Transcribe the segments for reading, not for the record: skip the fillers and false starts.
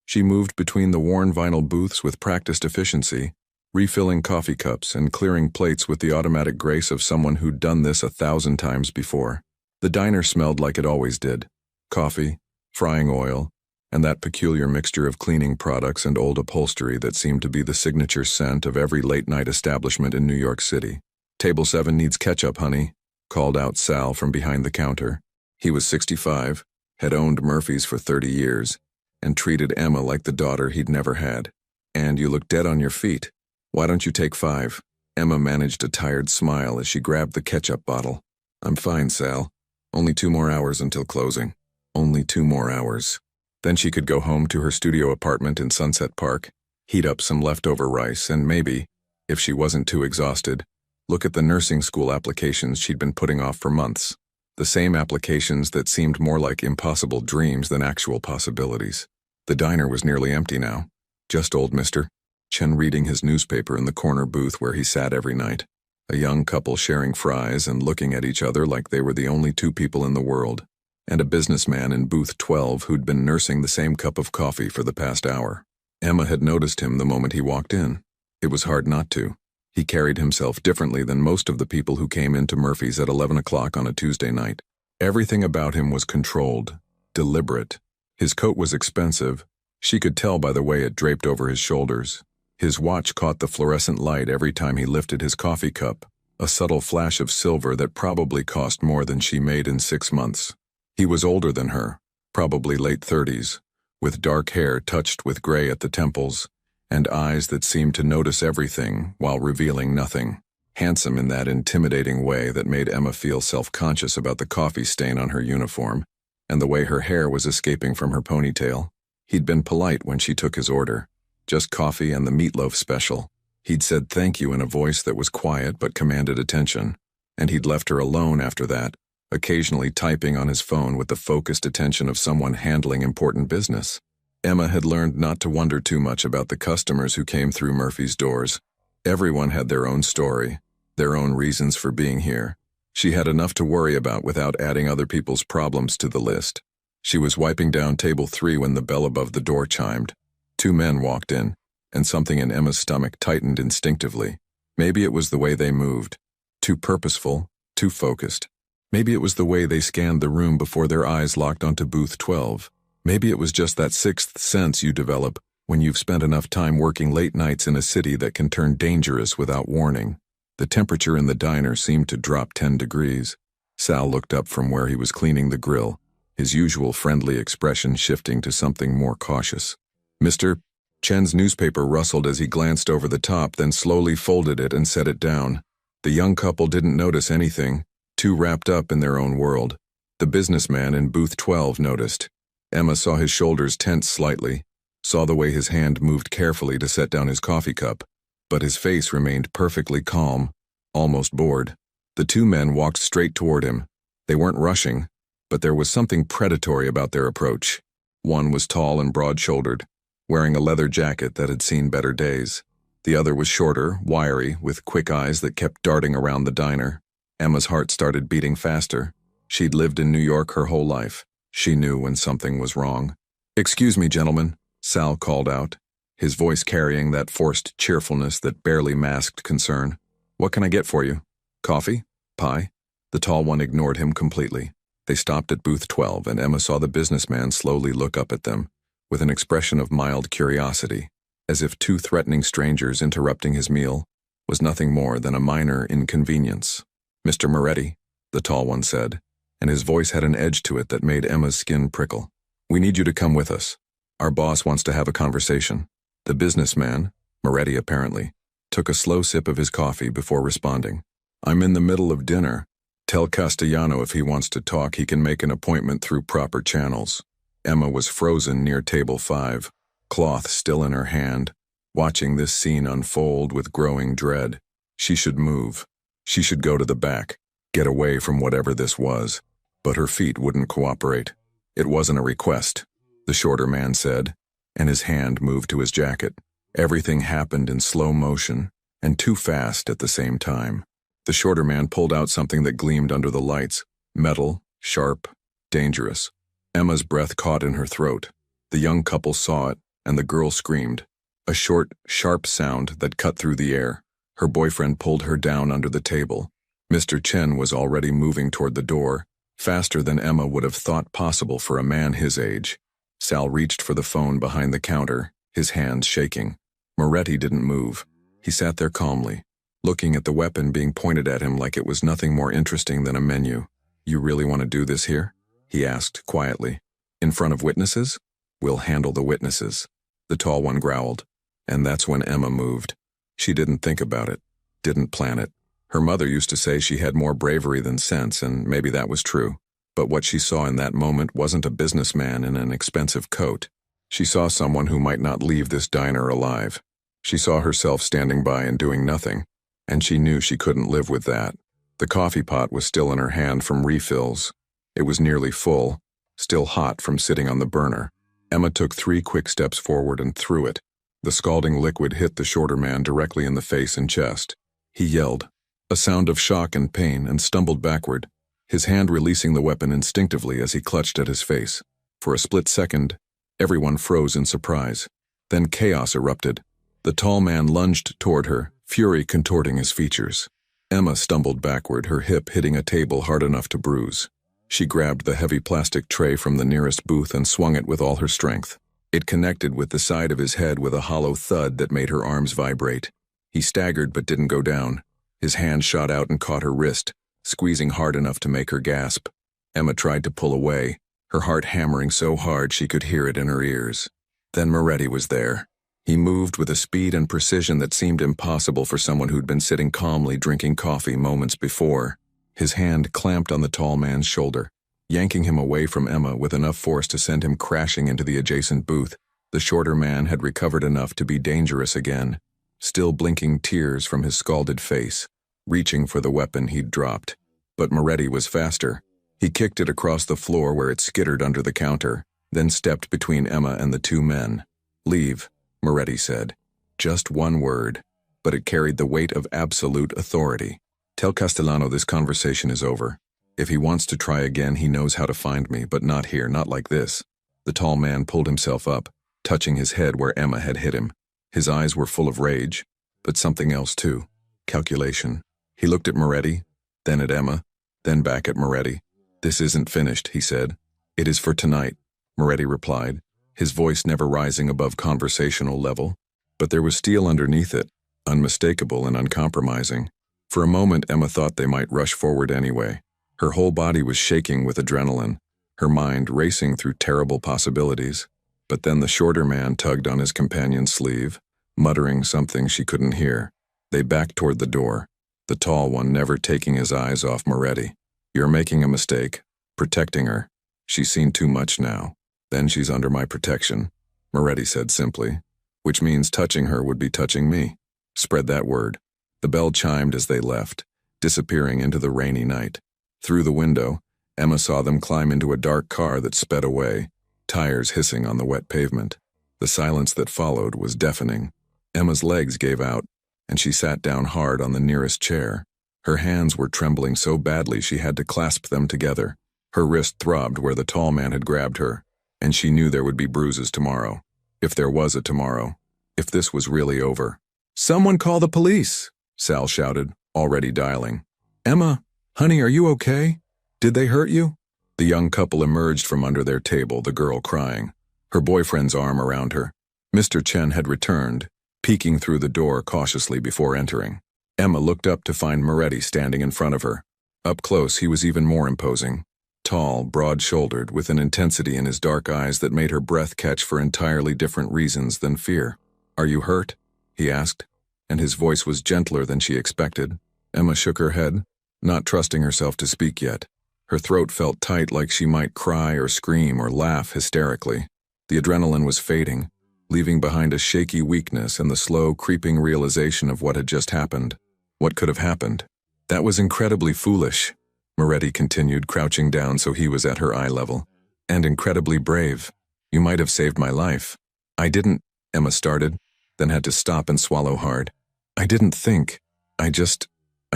She moved between the worn vinyl booths with practiced efficiency, refilling coffee cups and clearing plates with the automatic grace of someone who'd done this 1,000 times before. The diner smelled like it always did: coffee, frying oil, and that peculiar mixture of cleaning products and old upholstery that seemed to be the signature scent of every late-night establishment in New York City. "Table 7 needs ketchup, honey," called out Sal from behind the counter. He was 65, had owned Murphy's for 30 years, and treated Emma like the daughter he'd never had. "And you look dead on your feet. Why don't you take 5? Emma managed a tired smile as she grabbed the ketchup bottle. "I'm fine, Sal. Only 2 more hours until closing. Only 2 more hours." Then she could go home to her studio apartment in Sunset Park, heat up some leftover rice, and maybe, if she wasn't too exhausted, look at the nursing school applications she'd been putting off for months. The same applications that seemed more like impossible dreams than actual possibilities. The diner was nearly empty now. Just old Mr. Chen reading his newspaper in the corner booth where he sat every night. A young couple sharing fries and looking at each other like they were the only 2 people in the world. And a businessman in booth 12 who'd been nursing the same cup of coffee for the past hour. Emma had noticed him the moment he walked in. It was hard not to. He carried himself differently than most of the people who came into Murphy's at 11 o'clock on a Tuesday night. Everything about him was controlled, deliberate. His coat was expensive. She could tell by the way it draped over his shoulders. His watch caught the fluorescent light every time he lifted his coffee cup, a subtle flash of silver that probably cost more than she made in 6 months. He was older than her, probably late 30s, with dark hair touched with gray at the temples, and eyes that seemed to notice everything while revealing nothing. Handsome in that intimidating way that made Emma feel self-conscious about the coffee stain on her uniform and the way her hair was escaping from her ponytail. He'd been polite when she took his order. Just coffee and the meatloaf special. He'd said thank you in a voice that was quiet but commanded attention, and he'd left her alone after that, occasionally typing on his phone with the focused attention of someone handling important business. Emma had learned not to wonder too much about the customers who came through Murphy's doors. Everyone had their own story, their own reasons for being here. She had enough to worry about without adding other people's problems to the list. She was wiping down table 3 when the bell above the door chimed. 2 men walked in, and something in Emma's stomach tightened instinctively. Maybe it was the way they moved. Too purposeful, too focused. Maybe it was the way they scanned the room before their eyes locked onto booth 12. Maybe it was just that 6th sense you develop when you've spent enough time working late nights in a city that can turn dangerous without warning. The temperature in the diner seemed to drop 10 degrees. Sal looked up from where he was cleaning the grill, his usual friendly expression shifting to something more cautious. Mr. Chen's newspaper rustled as he glanced over the top, then slowly folded it and set it down. The young couple didn't notice anything, too wrapped up in their own world. The businessman in booth 12 noticed. Emma saw his shoulders tense slightly, saw the way his hand moved carefully to set down his coffee cup, but his face remained perfectly calm, almost bored. The 2 men walked straight toward him. They weren't rushing, but there was something predatory about their approach. One was tall and broad-shouldered, wearing a leather jacket that had seen better days. The other was shorter, wiry, with quick eyes that kept darting around the diner. Emma's heart started beating faster. She'd lived in New York her whole life. She knew when something was wrong. "Excuse me, gentlemen," Sal called out, his voice carrying that forced cheerfulness that barely masked concern. "What can I get for you? Coffee? Pie?" The tall one ignored him completely. They stopped at booth 12, and Emma saw the businessman slowly look up at them, with an expression of mild curiosity, as if 2 threatening strangers interrupting his meal was nothing more than a minor inconvenience. "Mr. Moretti," the tall one said, and his voice had an edge to it that made Emma's skin prickle. "We need you to come with us. Our boss wants to have a conversation." The businessman, Moretti apparently, took a slow sip of his coffee before responding. "I'm in the middle of dinner. Tell Castellano if he wants to talk, he can make an appointment through proper channels." Emma was frozen near table 5, cloth still in her hand, watching this scene unfold with growing dread. She should move. She should go to the back, get away from whatever this was. But her feet wouldn't cooperate. "It wasn't a request," the shorter man said, and his hand moved to his jacket. Everything happened in slow motion, and too fast at the same time. The shorter man pulled out something that gleamed under the lights, metal, sharp, dangerous. Emma's breath caught in her throat. The young couple saw it, and the girl screamed. A short, sharp sound that cut through the air. Her boyfriend pulled her down under the table. Mr. Chen was already moving toward the door, faster than Emma would have thought possible for a man his age. Sal reached for the phone behind the counter, his hands shaking. Moretti didn't move. He sat there calmly, looking at the weapon being pointed at him like it was nothing more interesting than a menu. "You really want to do this here?" he asked quietly. "In front of witnesses?" "We'll handle the witnesses," the tall one growled. And that's when Emma moved. She didn't think about it, didn't plan it. Her mother used to say she had more bravery than sense, and maybe that was true. But what she saw in that moment wasn't a businessman in an expensive coat. She saw someone who might not leave this diner alive. She saw herself standing by and doing nothing, and she knew she couldn't live with that. The coffee pot was still in her hand from refills. It was nearly full, still hot from sitting on the burner. Emma took 3 quick steps forward and threw it. The scalding liquid hit the shorter man directly in the face and chest. He yelled, a sound of shock and pain, and stumbled backward, his hand releasing the weapon instinctively as he clutched at his face. For a split second, everyone froze in surprise. Then chaos erupted. The tall man lunged toward her, fury contorting his features. Emma stumbled backward, her hip hitting a table hard enough to bruise. She grabbed the heavy plastic tray from the nearest booth and swung it with all her strength. It connected with the side of his head with a hollow thud that made her arms vibrate. He staggered but didn't go down. His hand shot out and caught her wrist, squeezing hard enough to make her gasp. Emma tried to pull away, her heart hammering so hard she could hear it in her ears. Then Moretti was there. He moved with a speed and precision that seemed impossible for someone who'd been sitting calmly drinking coffee moments before. His hand clamped on the tall man's shoulder, yanking him away from Emma with enough force to send him crashing into the adjacent booth. The shorter man had recovered enough to be dangerous again, still blinking tears from his scalded face, reaching for the weapon he'd dropped. But Moretti was faster. He kicked it across the floor where it skittered under the counter, then stepped between Emma and the 2 men. "Leave," Moretti said. Just one word, but it carried the weight of absolute authority. "Tell Castellano this conversation is over. If he wants to try again, he knows how to find me, but not here, not like this." The tall man pulled himself up, touching his head where Emma had hit him. His eyes were full of rage, but something else too. Calculation. He looked at Moretti, then at Emma, then back at Moretti. "This isn't finished," he said. "It is for tonight," Moretti replied, his voice never rising above conversational level. But there was steel underneath it, unmistakable and uncompromising. For a moment, Emma thought they might rush forward anyway. Her whole body was shaking with adrenaline, her mind racing through terrible possibilities. But then the shorter man tugged on his companion's sleeve, muttering something she couldn't hear. They backed toward the door, the tall one never taking his eyes off Moretti. "You're making a mistake, protecting her. She's seen too much now. Then she's under my protection," Moretti said simply, "which means touching her would be touching me. Spread that word." The bell chimed as they left, disappearing into the rainy night. Through the window, Emma saw them climb into a dark car that sped away, tires hissing on the wet pavement. The silence that followed was deafening. Emma's legs gave out, and she sat down hard on the nearest chair. Her hands were trembling so badly she had to clasp them together. Her wrist throbbed where the tall man had grabbed her, and she knew there would be bruises tomorrow. If there was a tomorrow. If this was really over. "Someone call the police!" Sal shouted, already dialing. "Emma, honey, are you okay? Did they hurt you?" The young couple emerged from under their table, the girl crying, her boyfriend's arm around her. Mr. Chen had returned, peeking through the door cautiously before entering. Emma looked up to find Moretti standing in front of her. Up close, he was even more imposing. Tall, broad-shouldered, with an intensity in his dark eyes that made her breath catch for entirely different reasons than fear. "Are you hurt?" he asked, and his voice was gentler than she expected. Emma shook her head, not trusting herself to speak yet. Her throat felt tight, like she might cry or scream or laugh hysterically. The adrenaline was fading, leaving behind a shaky weakness and the slow, creeping realization of what had just happened. What could have happened? "That was incredibly foolish," Moretti continued, crouching down so he was at her eye level. "And incredibly brave. You might have saved my life." "I didn't," Emma started, then had to stop and swallow hard. "I didn't think. I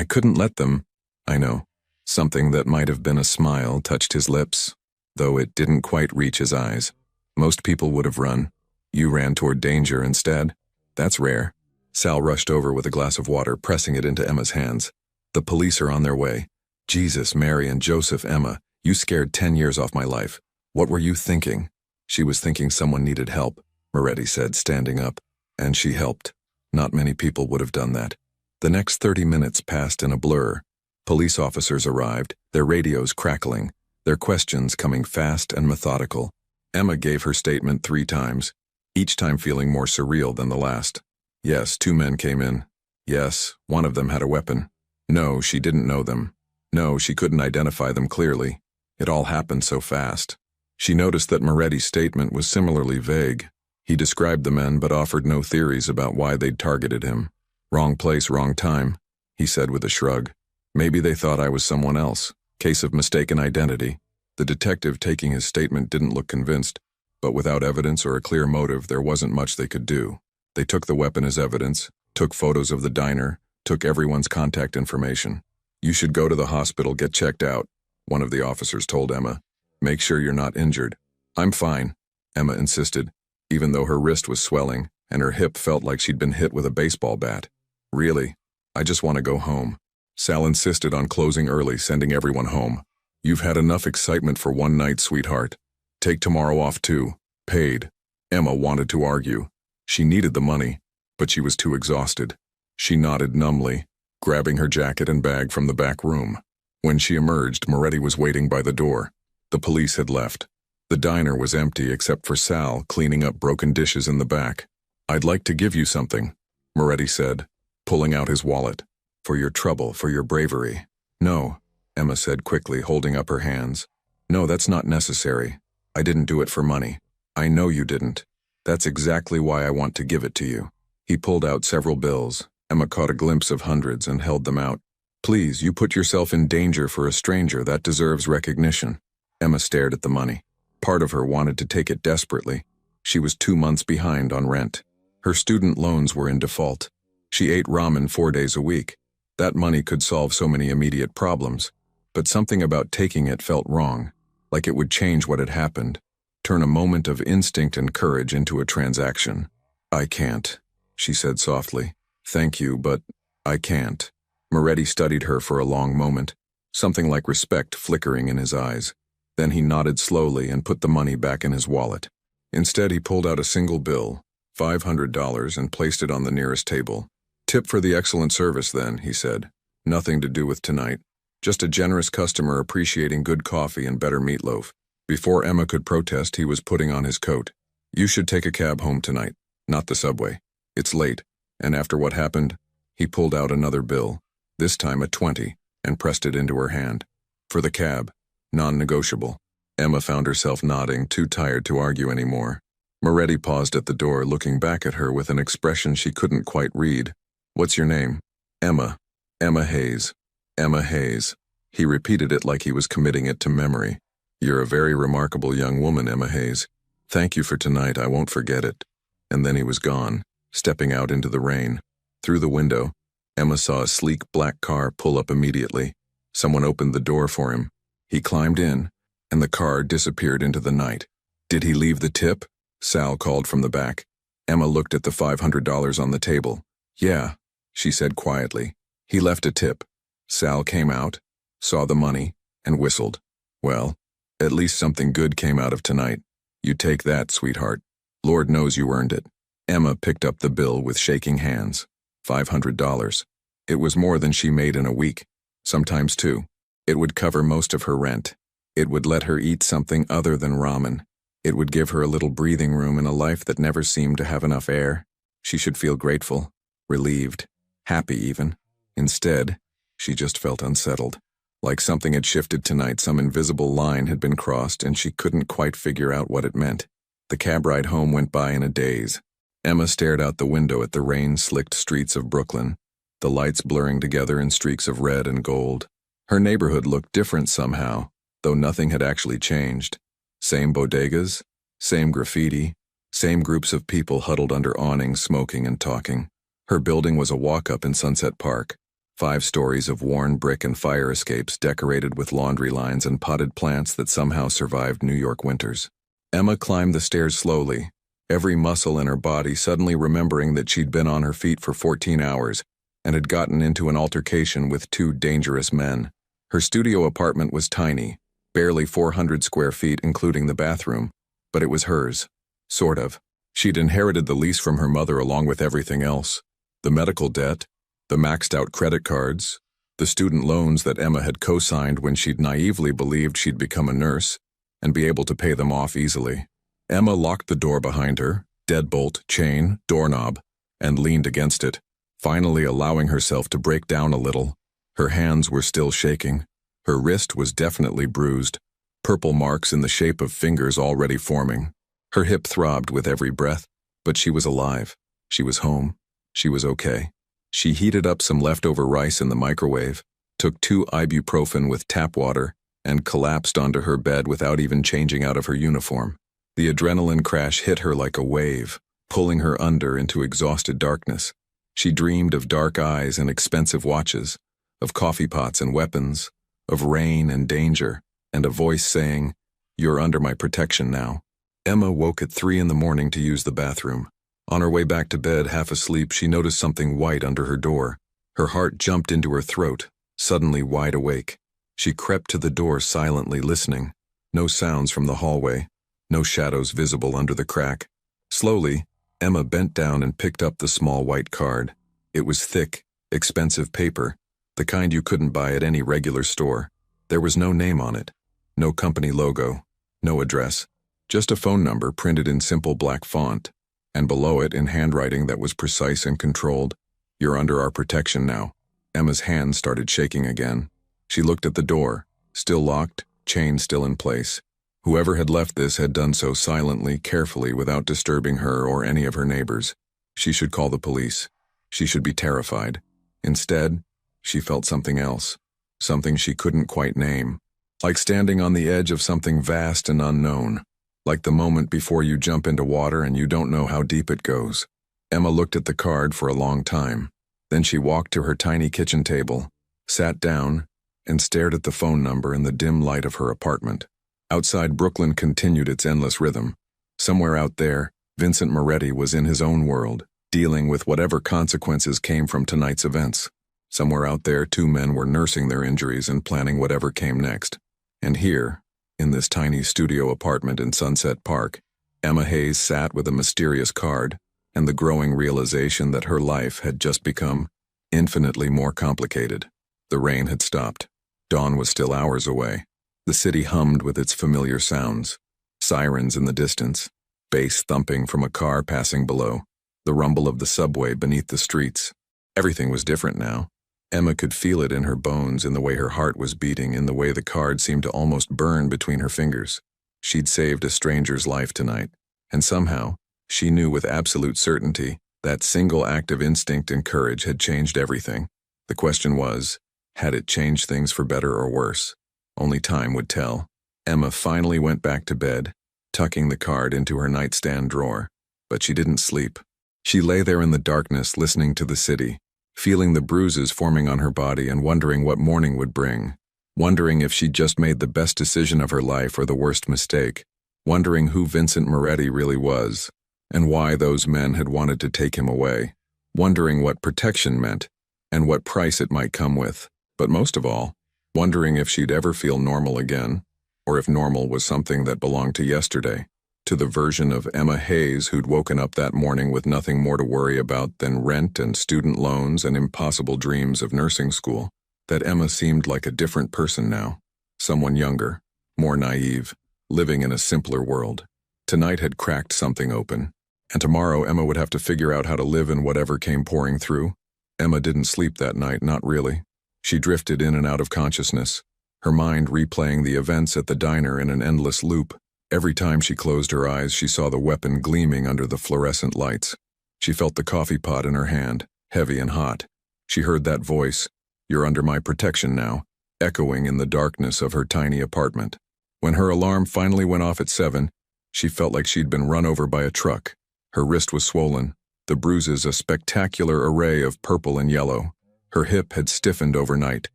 couldn't let them." "I know." Something that might have been a smile touched his lips, though it didn't quite reach his eyes. "Most people would have run. You ran toward danger instead? That's rare. Sal rushed over with a glass of water, pressing it into Emma's hands. The police are on their way. Jesus, Mary, and Joseph, Emma, you scared 10 years off my life. What were you thinking? She was thinking someone needed help, Moretti said, standing up. And she helped. Not many people would have done that. The next 30 minutes passed in a blur. Police officers arrived, their radios crackling, their questions coming fast and methodical. Emma gave her statement 3 times, each time feeling more surreal than the last. Yes, 2 men came in. Yes, one of them had a weapon. No, she didn't know them. No, she couldn't identify them clearly. It all happened so fast. She noticed that Moretti's statement was similarly vague. He described the men but offered no theories about why they'd targeted him. Wrong place, wrong time, he said with a shrug. Maybe they thought I was someone else. Case of mistaken identity. The detective taking his statement didn't look convinced, but without evidence or a clear motive, there wasn't much they could do. They took the weapon as evidence, took photos of the diner, took everyone's contact information. You should go to the hospital, get checked out, one of the officers told Emma. Make sure you're not injured. I'm fine, Emma insisted, even though her wrist was swelling and her hip felt like she'd been hit with a baseball bat. Really? I just want to go home. Sal insisted on closing early, sending everyone home. You've had enough excitement for one night, sweetheart. Take tomorrow off too. Paid. Emma wanted to argue. She needed the money, but she was too exhausted. She nodded numbly, grabbing her jacket and bag from the back room. When she emerged, Moretti was waiting by the door. The police had left. The diner was empty except for Sal cleaning up broken dishes in the back. I'd like to give you something, Moretti said, pulling out his wallet. For your trouble, for your bravery. No, Emma said quickly, holding up her hands. No, that's not necessary. I didn't do it for money. I know you didn't. That's exactly why I want to give it to you. He pulled out several bills. Emma caught a glimpse of hundreds and held them out. Please, you put yourself in danger for a stranger that deserves recognition. Emma stared at the money. Part of her wanted to take it desperately. She was 2 months behind on rent. Her student loans were in default. She ate ramen 4 days a week. That money could solve so many immediate problems. But something about taking it felt wrong, like it would change what had happened, turn a moment of instinct and courage into a transaction. I can't, she said softly. Thank you, but I can't. Moretti studied her for a long moment, something like respect flickering in his eyes. Then he nodded slowly and put the money back in his wallet. Instead, he pulled out a single bill, $500, and placed it on the nearest table. Tip for the excellent service then, he said. Nothing to do with tonight. Just a generous customer appreciating good coffee and better meatloaf. Before Emma could protest, he was putting on his coat. You should take a cab home tonight, not the subway. It's late. And after what happened, he pulled out another bill, this time a 20, and pressed it into her hand. For the cab, non-negotiable. Emma found herself nodding, too tired to argue anymore. Moretti paused at the door, looking back at her with an expression she couldn't quite read. What's your name? Emma. Emma Hayes. Emma Hayes. He repeated it like he was committing it to memory. You're a very remarkable young woman, Emma Hayes. Thank you for tonight, I won't forget it. And then he was gone, stepping out into the rain. Through the window, Emma saw a sleek black car pull up immediately. Someone opened the door for him. He climbed in, and the car disappeared into the night. Did he leave the tip? Sal called from the back. Emma looked at the $500 on the table. Yeah, she said quietly. He left a tip. Sal came out, saw the money, and whistled. Well, at least something good came out of tonight. You take that, sweetheart. Lord knows you earned it. Emma picked up the bill with shaking hands. $500. It was more than she made in a week, sometimes 2. It would cover most of her rent. It would let her eat something other than ramen. It would give her a little breathing room in a life that never seemed to have enough air. She should feel grateful, relieved, happy even. Instead, she just felt unsettled. Like something had shifted tonight, some invisible line had been crossed and she couldn't quite figure out what it meant. The cab ride home went by in a daze. Emma stared out the window at the rain-slicked streets of Brooklyn, the lights blurring together in streaks of red and gold. Her neighborhood looked different somehow, though nothing had actually changed. Same bodegas, same graffiti, same groups of people huddled under awnings smoking and talking. Her building was a walk-up in Sunset Park, 5 stories of worn brick and fire escapes decorated with laundry lines and potted plants that somehow survived New York winters. Emma climbed the stairs slowly, every muscle in her body suddenly remembering that she'd been on her feet for 14 hours and had gotten into an altercation with two dangerous men. Her studio apartment was tiny, barely 400 square feet including the bathroom, but it was hers. Sort of. She'd inherited the lease from her mother along with everything else. The medical debt, the maxed-out credit cards, the student loans that Emma had co-signed when she'd naively believed she'd become a nurse and be able to pay them off easily. Emma locked the door behind her, deadbolt, chain, doorknob, and leaned against it, finally allowing herself to break down a little. Her hands were still shaking. Her wrist was definitely bruised, purple marks in the shape of fingers already forming. Her hip throbbed with every breath, but she was alive. She was home. She was okay. She heated up some leftover rice in the microwave, took 2 ibuprofen with tap water, and collapsed onto her bed without even changing out of her uniform. The adrenaline crash hit her like a wave, pulling her under into exhausted darkness. She dreamed of dark eyes and expensive watches, of coffee pots and weapons, of rain and danger, and a voice saying, "You're under my protection now." Emma woke at 3 in the morning to use the bathroom. On her way back to bed, half asleep, she noticed something white under her door. Her heart jumped into her throat, suddenly wide awake. She crept to the door silently listening. No sounds from the hallway, no shadows visible under the crack. Slowly, Emma bent down and picked up the small white card. It was thick, expensive paper, the kind you couldn't buy at any regular store. There was no name on it, no company logo, no address, just a phone number printed in simple black font, and below it in handwriting that was precise and controlled. "You're under our protection now." Emma's hands started shaking again. She looked at the door, still locked, chain still in place. Whoever had left this had done so silently, carefully, without disturbing her or any of her neighbors. She should call the police. She should be terrified. Instead, she felt something else, something she couldn't quite name, like standing on the edge of something vast and unknown, like the moment before you jump into water and you don't know how deep it goes. Emma looked at the card for a long time. Then she walked to her tiny kitchen table, sat down, and stared at the phone number in the dim light of her apartment. Outside, Brooklyn continued its endless rhythm. Somewhere out there, Vincent Moretti was in his own world, dealing with whatever consequences came from tonight's events. Somewhere out there, 2 men were nursing their injuries and planning whatever came next. And here, in this tiny studio apartment in Sunset Park, Emma Hayes sat with a mysterious card and the growing realization that her life had just become infinitely more complicated. The rain had stopped. Dawn was still hours away. The city hummed with its familiar sounds. Sirens in the distance, bass thumping from a car passing below, the rumble of the subway beneath the streets. Everything was different now. Emma could feel it in her bones, in the way her heart was beating, in the way the card seemed to almost burn between her fingers. She'd saved a stranger's life tonight, and somehow, she knew with absolute certainty that single act of instinct and courage had changed everything. The question was, had it changed things for better or worse? Only time would tell. Emma finally went back to bed, tucking the card into her nightstand drawer. But she didn't sleep. She lay there in the darkness, listening to the city, feeling the bruises forming on her body and wondering what morning would bring, wondering if she'd just made the best decision of her life or the worst mistake, wondering who Vincent Moretti really was, and why those men had wanted to take him away, wondering what protection meant, and what price it might come with, but most of all, wondering if she'd ever feel normal again, or if normal was something that belonged to yesterday, to the version of Emma Hayes who'd woken up that morning with nothing more to worry about than rent and student loans and impossible dreams of nursing school. That Emma seemed like a different person now, someone younger, more naive, living in a simpler world. Tonight had cracked something open, and tomorrow Emma would have to figure out how to live in whatever came pouring through. Emma didn't sleep that night, not really. She drifted in and out of consciousness, her mind replaying the events at the diner in an endless loop. Every time she closed her eyes, she saw the weapon gleaming under the fluorescent lights. She felt the coffee pot in her hand, heavy and hot. She heard that voice, "You're under my protection now," echoing in the darkness of her tiny apartment. When her alarm finally went off at 7, she felt like she'd been run over by a truck. Her wrist was swollen, the bruises a spectacular array of purple and yellow. Her hip had stiffened overnight,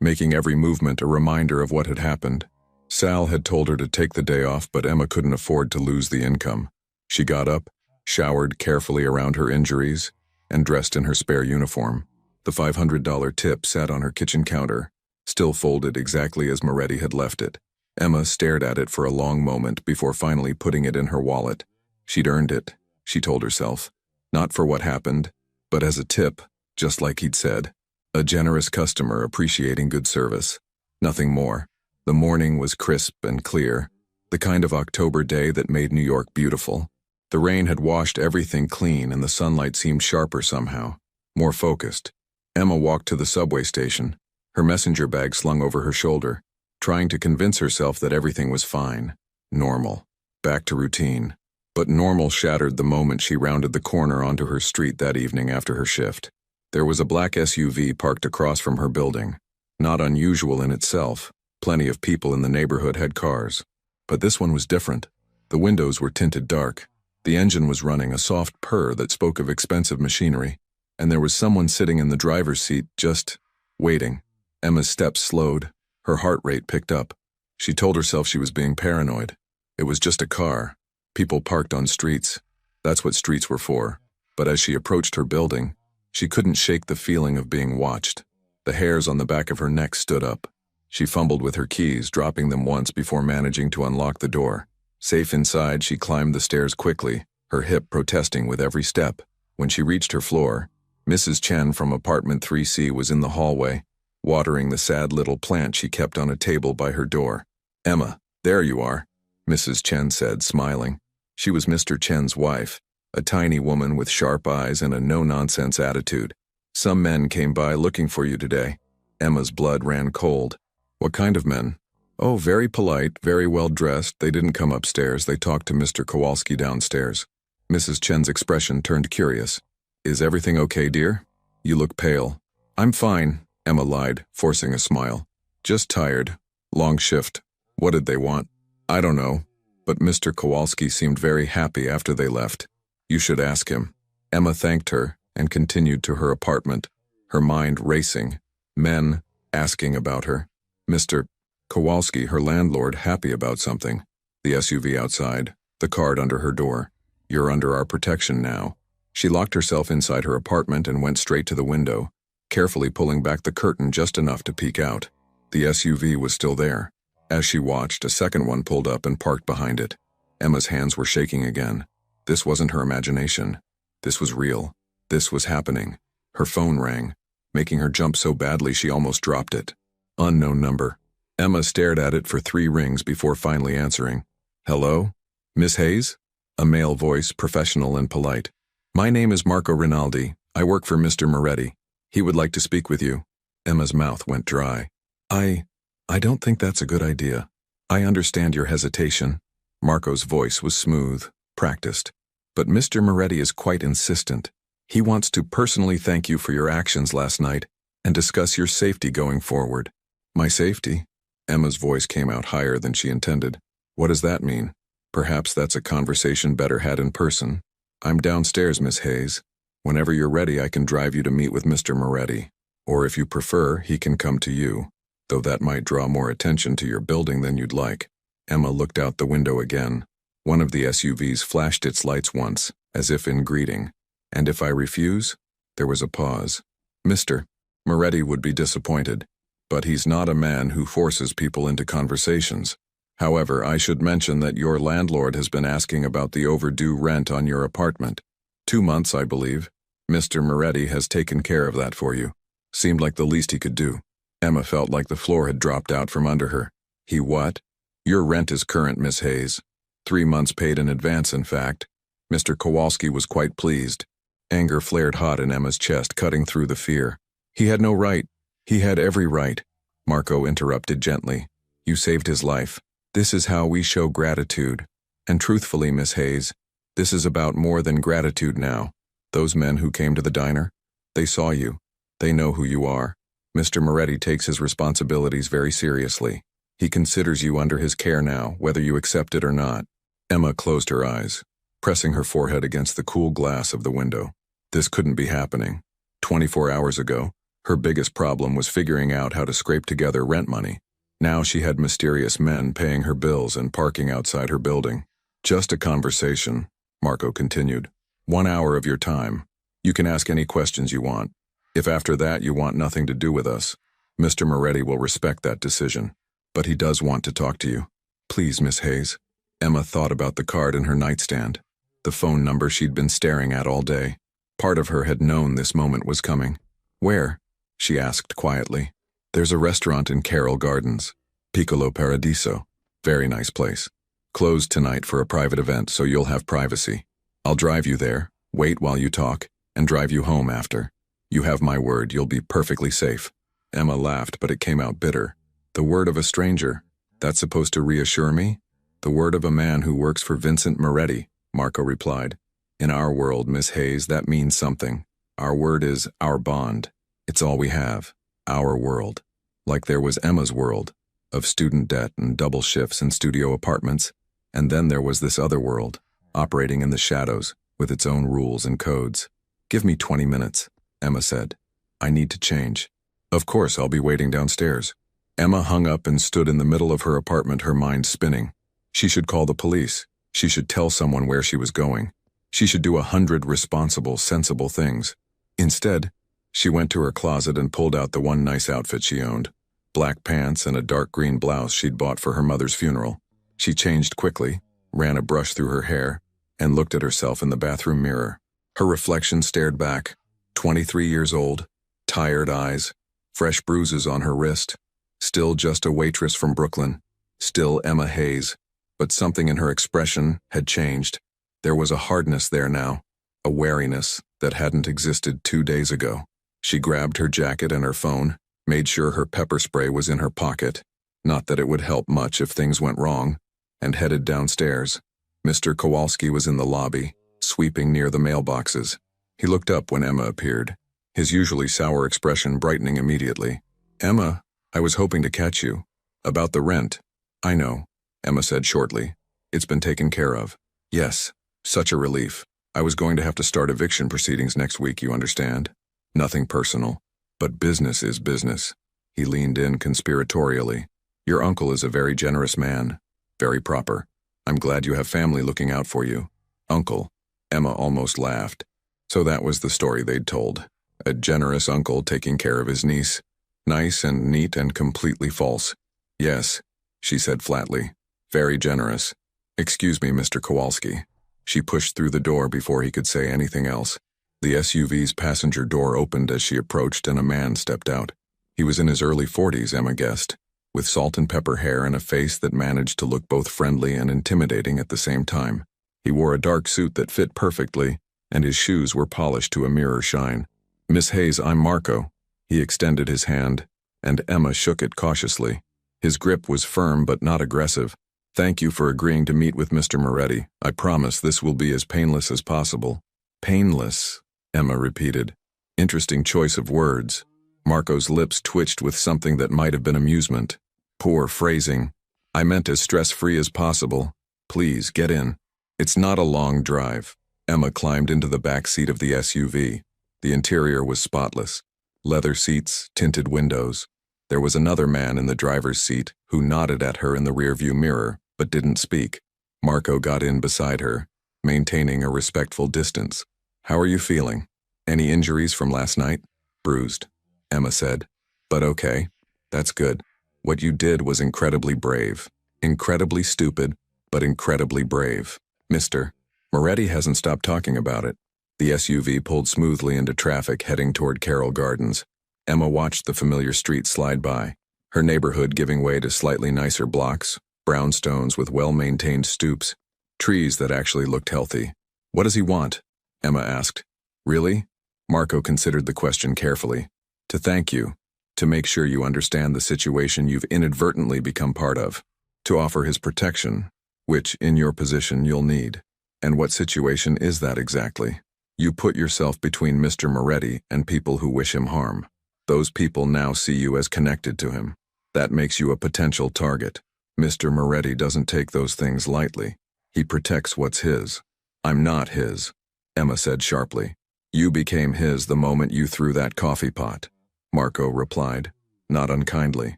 making every movement a reminder of what had happened. Sal had told her to take the day off, but Emma couldn't afford to lose the income. She got up, showered carefully around her injuries, and dressed in her spare uniform. The $500 tip sat on her kitchen counter, still folded exactly as Moretti had left it. Emma stared at it for a long moment before finally putting it in her wallet. She'd earned it, she told herself. Not for what happened, but as a tip, just like he'd said. A generous customer appreciating good service. Nothing more. The morning was crisp and clear, the kind of October day that made New York beautiful. The rain had washed everything clean and the sunlight seemed sharper somehow, more focused. Emma walked to the subway station, her messenger bag slung over her shoulder, trying to convince herself that everything was fine, normal, back to routine. But normal shattered the moment she rounded the corner onto her street that evening after her shift. There was a black SUV parked across from her building. Not unusual in itself, plenty of people in the neighborhood had cars. But this one was different. The windows were tinted dark. The engine was running a soft purr that spoke of expensive machinery, and there was someone sitting in the driver's seat just waiting. Emma's steps slowed. Her heart rate picked up. She told herself she was being paranoid. It was just a car. People parked on streets. That's what streets were for. But as she approached her building, she couldn't shake the feeling of being watched. The hairs on the back of her neck stood up. She fumbled with her keys, dropping them once before managing to unlock the door. Safe inside, she climbed the stairs quickly, her hip protesting with every step. When she reached her floor, Mrs. Chen from apartment 3C was in the hallway, watering the sad little plant she kept on a table by her door. "Emma, there you are," Mrs. Chen said, smiling. She was Mr. Chen's wife, a tiny woman with sharp eyes and a no-nonsense attitude. "Some men came by looking for you today." Emma's blood ran cold. "What kind of men?" "Oh, very polite, very well-dressed. They didn't come upstairs. They talked to Mr. Kowalski downstairs." Mrs. Chen's expression turned curious. "Is everything okay, dear? You look pale." "I'm fine," Emma lied, forcing a smile. "Just tired. Long shift. What did they want?" "I don't know, but Mr. Kowalski seemed very happy after they left. You should ask him." Emma thanked her and continued to her apartment, her mind racing. Men asking about her. Mr. Kowalski, her landlord, happy about something. The SUV outside, the card under her door. "You're under our protection now." She locked herself inside her apartment and went straight to the window, carefully pulling back the curtain just enough to peek out. The SUV was still there. As she watched, a second one pulled up and parked behind it. Emma's hands were shaking again. This wasn't her imagination. This was real. This was happening. Her phone rang, making her jump so badly she almost dropped it. Unknown number. Emma stared at it for 3 rings before finally answering. "Hello? Miss Hayes?" A male voice, professional and polite. "My name is Marco Rinaldi. I work for Mr. Moretti. He would like to speak with you." Emma's mouth went dry. I don't think that's a good idea. I understand your hesitation." Marco's voice was smooth, practiced. "But Mr. Moretti is quite insistent. He wants to personally thank you for your actions last night and discuss your safety going forward." "My safety?" Emma's voice came out higher than she intended. "What does that mean? Perhaps that's a conversation better had in person." "I'm downstairs, Miss Hayes. Whenever you're ready, I can drive you to meet with Mr. Moretti. Or if you prefer, he can come to you, though that might draw more attention to your building than you'd like." Emma looked out the window again. One of the SUVs flashed its lights once, as if in greeting. "And if I refuse?" There was a pause. "Mr. Moretti would be disappointed, but he's not a man who forces people into conversations. However, I should mention that your landlord has been asking about the overdue rent on your apartment. 2 months, I believe. Mr. Moretti has taken care of that for you." Seemed like the least he could do. Emma felt like the floor had dropped out from under her. "He what?" "Your rent is current, Miss Hayes. 3 months paid in advance, in fact." Mr. Kowalski was quite pleased. Anger flared hot in Emma's chest, cutting through the fear. "He had no right. He had every right." Marco interrupted gently. "You saved his life. This is how we show gratitude. And truthfully, Miss Hayes, this is about more than gratitude now. Those men who came to the diner, they saw you. They know who you are. Mr. Moretti takes his responsibilities very seriously. He considers you under his care now, whether you accept it or not." Emma closed her eyes, pressing her forehead against the cool glass of the window. This couldn't be happening. 24 hours ago, her biggest problem was figuring out how to scrape together rent money. Now she had mysterious men paying her bills and parking outside her building. "Just a conversation," Marco continued. 1 hour of your time. You can ask any questions you want. If after that you want nothing to do with us, Mr. Moretti will respect that decision. But he does want to talk to you. Please, Miss Hayes. Emma thought about the card in her nightstand, the phone number she'd been staring at all day. Part of her had known this moment was coming. Where? She asked quietly. There's a restaurant in Carroll Gardens. Piccolo Paradiso. Very nice place. Closed tonight for a private event, so you'll have privacy. I'll drive you there, wait while you talk, and drive you home after. You have my word, you'll be perfectly safe. Emma laughed, but it came out bitter. The word of a stranger. That's supposed to reassure me? The word of a man who works for Vincent Moretti, Marco replied. In our world, Miss Hayes, that means something. Our word is our bond. It's all we have. Our world. Like there was Emma's world, of student debt and double shifts in studio apartments, and then there was this other world, operating in the shadows, with its own rules and codes. Give me 20 minutes, Emma said. I need to change. Of course, I'll be waiting downstairs. Emma hung up and stood in the middle of her apartment, her mind spinning. She should call the police. She should tell someone where she was going. She should do 100 responsible, sensible things. Instead, she went to her closet and pulled out the one nice outfit she owned. Black pants and a dark green blouse she'd bought for her mother's funeral. She changed quickly, ran a brush through her hair, and looked at herself in the bathroom mirror. Her reflection stared back. 23 years old, tired eyes, fresh bruises on her wrist. Still just a waitress from Brooklyn. Still Emma Hayes. But something in her expression had changed. There was a hardness there now, a wariness that hadn't existed 2 days ago. She grabbed her jacket and her phone, made sure her pepper spray was in her pocket, not that it would help much if things went wrong, and headed downstairs. Mr. Kowalski was in the lobby, sweeping near the mailboxes. He looked up when Emma appeared, his usually sour expression brightening immediately. Emma, I was hoping to catch you. About the rent. I know, Emma said shortly. It's been taken care of. Yes, such a relief. I was going to have to start eviction proceedings next week, you understand? Nothing personal, but business is business. He leaned in conspiratorially. Your uncle is a very generous man, very proper. I'm glad you have family looking out for you. Uncle. Emma almost laughed. So that was the story they'd told. A generous uncle taking care of his niece. Nice and neat and completely false. Yes, she said flatly. Very generous. Excuse me, Mr. Kowalski. She pushed through the door before he could say anything else. The SUV's passenger door opened as she approached and a man stepped out. He was in his early 40s, Emma guessed, with salt and pepper hair and a face that managed to look both friendly and intimidating at the same time. He wore a dark suit that fit perfectly, and his shoes were polished to a mirror shine. Miss Hayes, I'm Marco. He extended his hand, and Emma shook it cautiously. His grip was firm but not aggressive. Thank you for agreeing to meet with Mr. Moretti. I promise this will be as painless as possible. Painless, Emma repeated. Interesting choice of words. Marco's lips twitched with something that might have been amusement. Poor phrasing. I meant as stress-free as possible. Please, get in. It's not a long drive. Emma climbed into the back seat of the SUV. The interior was spotless. Leather seats, tinted windows. There was another man in the driver's seat who nodded at her in the rearview mirror, but didn't speak. Marco got in beside her, maintaining a respectful distance. How are you feeling? Any injuries from last night? Bruised, Emma said. But okay. That's good. What you did was incredibly brave. Incredibly stupid, but incredibly brave. Mr. Moretti hasn't stopped talking about it. The SUV pulled smoothly into traffic heading toward Carroll Gardens. Emma watched the familiar street slide by, her neighborhood giving way to slightly nicer blocks, brownstones with well-maintained stoops, trees that actually looked healthy. What does he want? Emma asked. Really? Marco considered the question carefully. To thank you. To make sure you understand the situation you've inadvertently become part of. To offer his protection, which, in your position, you'll need. And what situation is that exactly? You put yourself between Mr. Moretti and people who wish him harm. Those people now see you as connected to him. That makes you a potential target. Mr. Moretti doesn't take those things lightly. He protects what's his. I'm not his, Emma said sharply. You became his the moment you threw that coffee pot, Marco replied, not unkindly.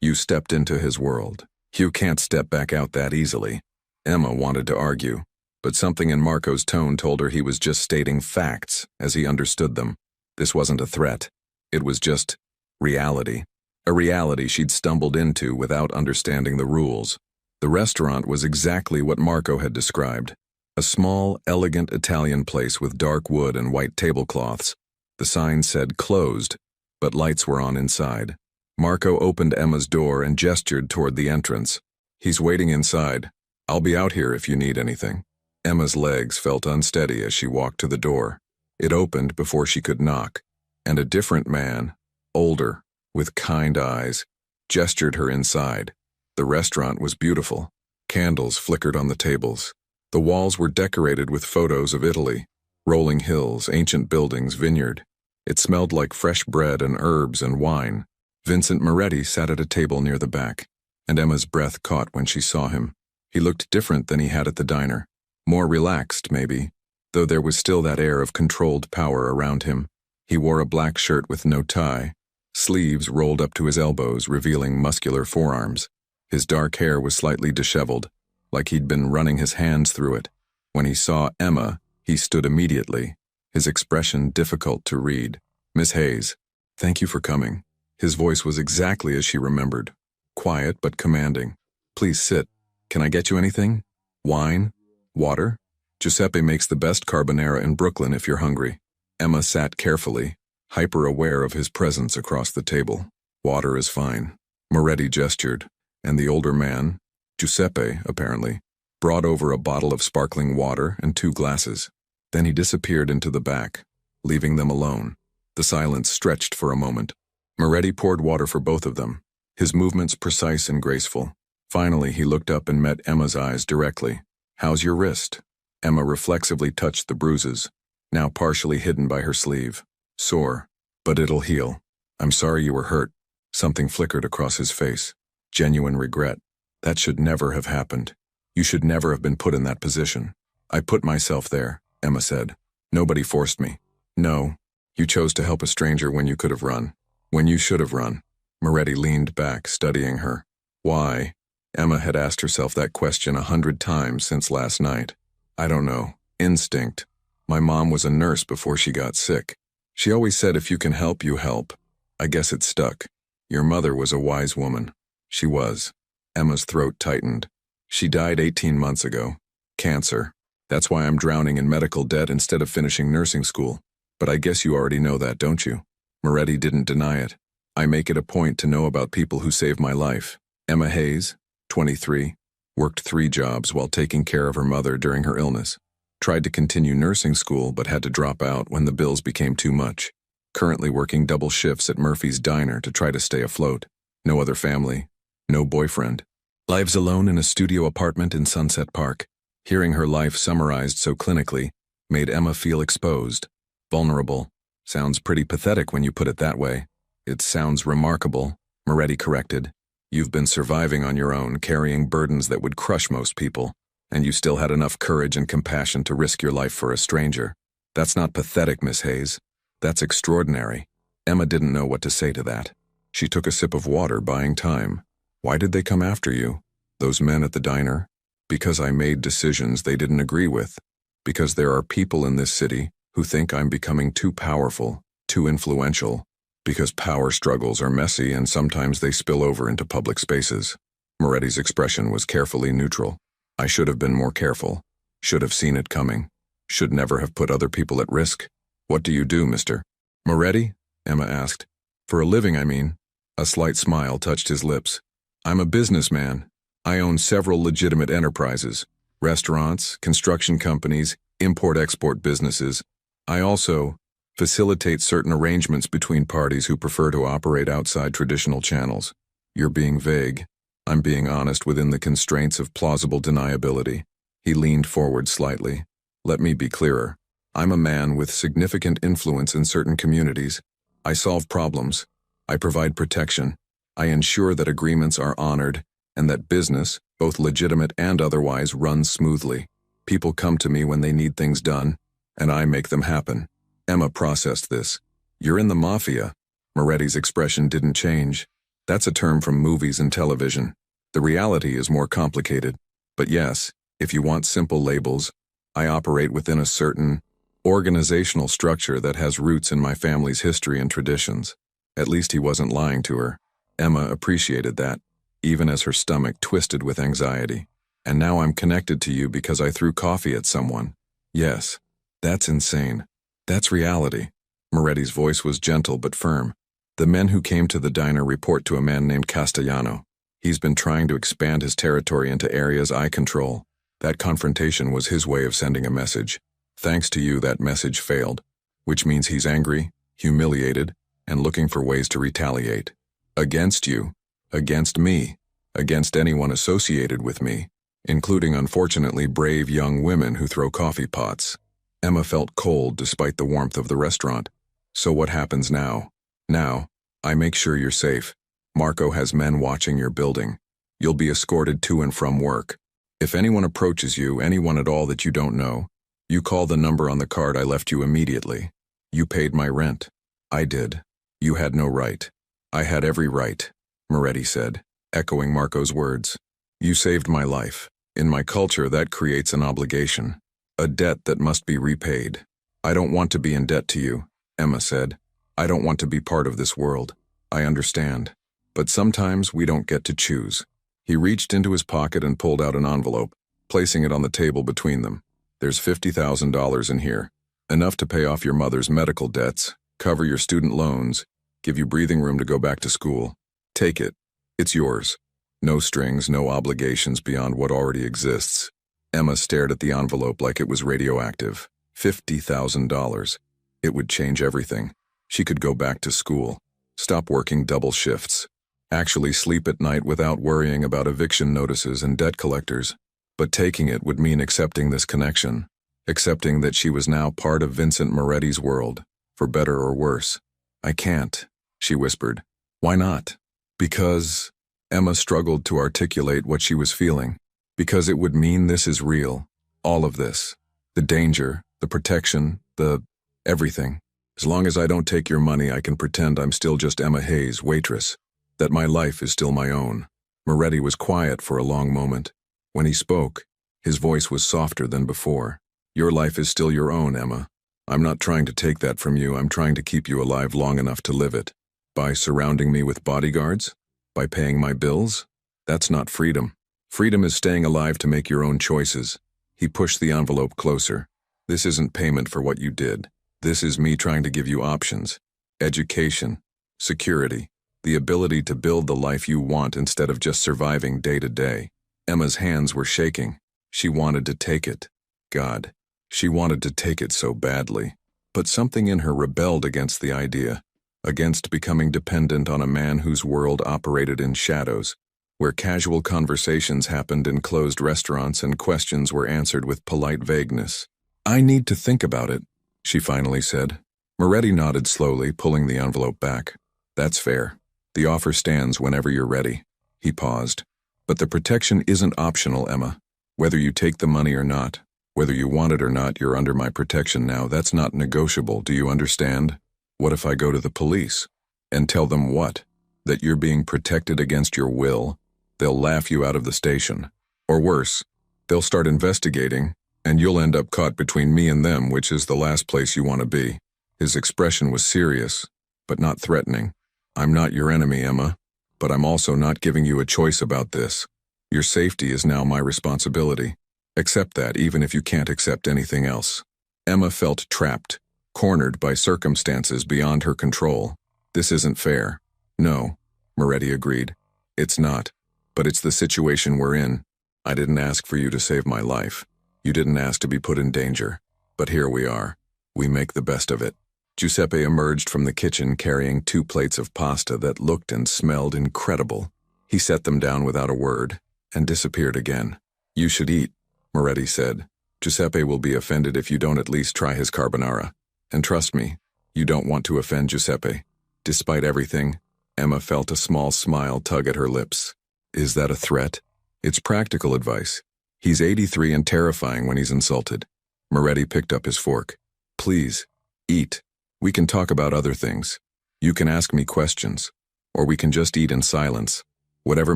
You stepped into his world. You can't step back out that easily. Emma wanted to argue. but something in Marco's tone told her he was just stating facts as he understood them. This wasn't a threat. It was just reality. A reality she'd stumbled into without understanding the rules. The restaurant was exactly what Marco had described. A small, elegant Italian place with dark wood and white tablecloths. The sign said closed, but lights were on inside. Marco opened Emma's door and gestured toward the entrance. "He's waiting inside. I'll be out here if you need anything." Emma's legs felt unsteady as she walked to the door. It opened before she could knock, and a different man, older, with kind eyes, gestured her inside. The restaurant was beautiful. Candles flickered on the tables. The walls were decorated with photos of Italy, rolling hills, ancient buildings, vineyard. It smelled like fresh bread and herbs and wine. Vincent Moretti sat at a table near the back, and Emma's breath caught when she saw him. He looked different than he had at the diner. More relaxed, maybe, though there was still that air of controlled power around him. He wore a black shirt with no tie, sleeves rolled up to his elbows, revealing muscular forearms. His dark hair was slightly disheveled, like he'd been running his hands through it. When he saw Emma, he stood immediately, his expression difficult to read. "Miss Hayes, thank you for coming." His voice was exactly as she remembered, quiet but commanding. "Please sit. Can I get you anything? Wine? Water? Giuseppe makes the best carbonara in Brooklyn if you're hungry." Emma sat carefully, hyper-aware of his presence across the table. "Water is fine." Moretti gestured, and the older man, Giuseppe, apparently, brought over a bottle of sparkling water and 2 glasses. Then he disappeared into the back, leaving them alone. The silence stretched for a moment. Moretti poured water for both of them, his movements precise and graceful. Finally, he looked up and met Emma's eyes directly. "How's your wrist?" Emma reflexively touched the bruises, now partially hidden by her sleeve. "Sore, but it'll heal. I'm sorry you were hurt." Something flickered across his face. Genuine regret. "That should never have happened. You should never have been put in that position." "I put myself there," Emma said. "Nobody forced me." "No, you chose to help a stranger when you could have run. When you should have run." Moretti leaned back, studying her. Why? Emma had asked herself that question 100 times since last night. "I don't know. Instinct. My mom was a nurse before she got sick. She always said if you can help, you help. I guess it stuck. Your mother was a wise woman." "She was." Emma's throat tightened. "She died 18 months ago. Cancer. That's why I'm drowning in medical debt instead of finishing nursing school. But I guess you already know that, don't you?" Moretti didn't deny it. "I make it a point to know about people who saved my life." Emma Hayes, 23, worked 3 jobs while taking care of her mother during her illness. Tried to continue nursing school but had to drop out when the bills became too much. Currently working double shifts at Murphy's Diner to try to stay afloat. No other family. No boyfriend. Lives alone in a studio apartment in Sunset Park. Hearing her life summarized so clinically made Emma feel exposed. Vulnerable. Sounds pretty pathetic when you put it that way. "It sounds remarkable," Moretti corrected. "You've been surviving on your own, carrying burdens that would crush most people, and you still had enough courage and compassion to risk your life for a stranger. That's not pathetic, Miss Hayes. That's extraordinary." Emma didn't know what to say to that. She took a sip of water, buying time. "Why did they come after you? Those men at the diner?" "Because I made decisions they didn't agree with. Because there are people in this city who think I'm becoming too powerful, too influential. Because power struggles are messy and sometimes they spill over into public spaces." Moretti's expression was carefully neutral. "I should have been more careful. Should have seen it coming. Should never have put other people at risk." "What do you do, Mr. Moretti?" Emma asked. "For a living, I mean." A slight smile touched his lips. "I'm a businessman. I own several legitimate enterprises. Restaurants, construction companies, import-export businesses. I also facilitate certain arrangements between parties who prefer to operate outside traditional channels." "You're being vague." "I'm being honest within the constraints of plausible deniability." He leaned forward slightly. "Let me be clearer. I'm a man with significant influence in certain communities. I solve problems. I provide protection. I ensure that agreements are honored and that business, both legitimate and otherwise, runs smoothly. People come to me when they need things done, and I make them happen." Emma processed this. "You're in the Mafia." Moretti's expression didn't change. "That's a term from movies and television. The reality is more complicated. But yes, if you want simple labels, I operate within a certain organizational structure that has roots in my family's history and traditions. At least he wasn't lying to her. Emma appreciated that, even as her stomach twisted with anxiety. And now I'm connected to you because I threw coffee at someone. Yes, that's insane. That's reality. Moretti's voice was gentle but firm. The men who came to the diner report to a man named Castellano. He's been trying to expand his territory into areas I control. That confrontation was his way of sending a message. Thanks to you, that message failed, which means he's angry, humiliated, and looking for ways to retaliate. Against you, against me, against anyone associated with me, including unfortunately brave young women who throw coffee pots. Emma felt cold despite the warmth of the restaurant. So what happens now? Now, I make sure you're safe. Marco has men watching your building. You'll be escorted to and from work. If anyone approaches you, anyone at all that you don't know, you call the number on the card I left you immediately. You paid my rent. I did. You had no right. I had every right, Moretti said, echoing Marco's words. You saved my life. In my culture, that creates an obligation, a debt that must be repaid. I don't want to be in debt to you, Emma said. I don't want to be part of this world. I understand. But sometimes we don't get to choose. He reached into his pocket and pulled out an envelope, placing it on the table between them. There's $50,000 in here, enough to pay off your mother's medical debts, cover your student loans, give you breathing room to go back to school. Take it. It's yours. No strings, no obligations beyond what already exists. Emma stared at the envelope like it was radioactive. $50,000. It would change everything. She could go back to school, stop working double shifts, actually sleep at night without worrying about eviction notices and debt collectors. But taking it would mean accepting this connection, accepting that she was now part of Vincent Moretti's world, for better or worse. I can't, she whispered. Why not? Because, Emma struggled to articulate what she was feeling. Because it would mean this is real, all of this. The danger, the protection, the everything. As long as I don't take your money, I can pretend I'm still just Emma Hayes, waitress, that my life is still my own. Moretti was quiet for a long moment. When he spoke, his voice was softer than before. Your life is still your own, Emma. I'm not trying to take that from you. I'm trying to keep you alive long enough to live it. By surrounding me with bodyguards? By paying my bills? That's not freedom. Freedom is staying alive to make your own choices. He pushed the envelope closer. This isn't payment for what you did. This is me trying to give you options. Education, security, the ability to build the life you want instead of just surviving day to day. Emma's hands were shaking. She wanted to take it. God, she wanted to take it so badly. But something in her rebelled against the idea, against becoming dependent on a man whose world operated in shadows, where casual conversations happened in closed restaurants and questions were answered with polite vagueness. I need to think about it, she finally said. Moretti nodded slowly, pulling the envelope back. That's fair. The offer stands whenever you're ready. He paused. But the protection isn't optional, Emma. Whether you take the money or not, whether you want it or not, you're under my protection now. That's not negotiable, do you understand? What if I go to the police? And tell them what? That you're being protected against your will? They'll laugh you out of the station. Or worse, they'll start investigating, and you'll end up caught between me and them, which is the last place you want to be. His expression was serious, but not threatening. I'm not your enemy, Emma, but I'm also not giving you a choice about this. Your safety is now my responsibility. Accept that, even if you can't accept anything else. Emma felt trapped, cornered by circumstances beyond her control. This isn't fair. No, Moretti agreed. It's not. But it's the situation we're in. I didn't ask for you to save my life. You didn't ask to be put in danger. But here we are. We make the best of it. Giuseppe emerged from the kitchen carrying 2 plates of pasta that looked and smelled incredible. He set them down without a word and disappeared again. You should eat, Moretti said. Giuseppe will be offended if you don't at least try his carbonara. And trust me, you don't want to offend Giuseppe. Despite everything, Emma felt a small smile tug at her lips. Is that a threat? It's practical advice. He's 83 and terrifying when he's insulted. Moretti picked up his fork. Please, eat. We can talk about other things. You can ask me questions. Or we can just eat in silence. Whatever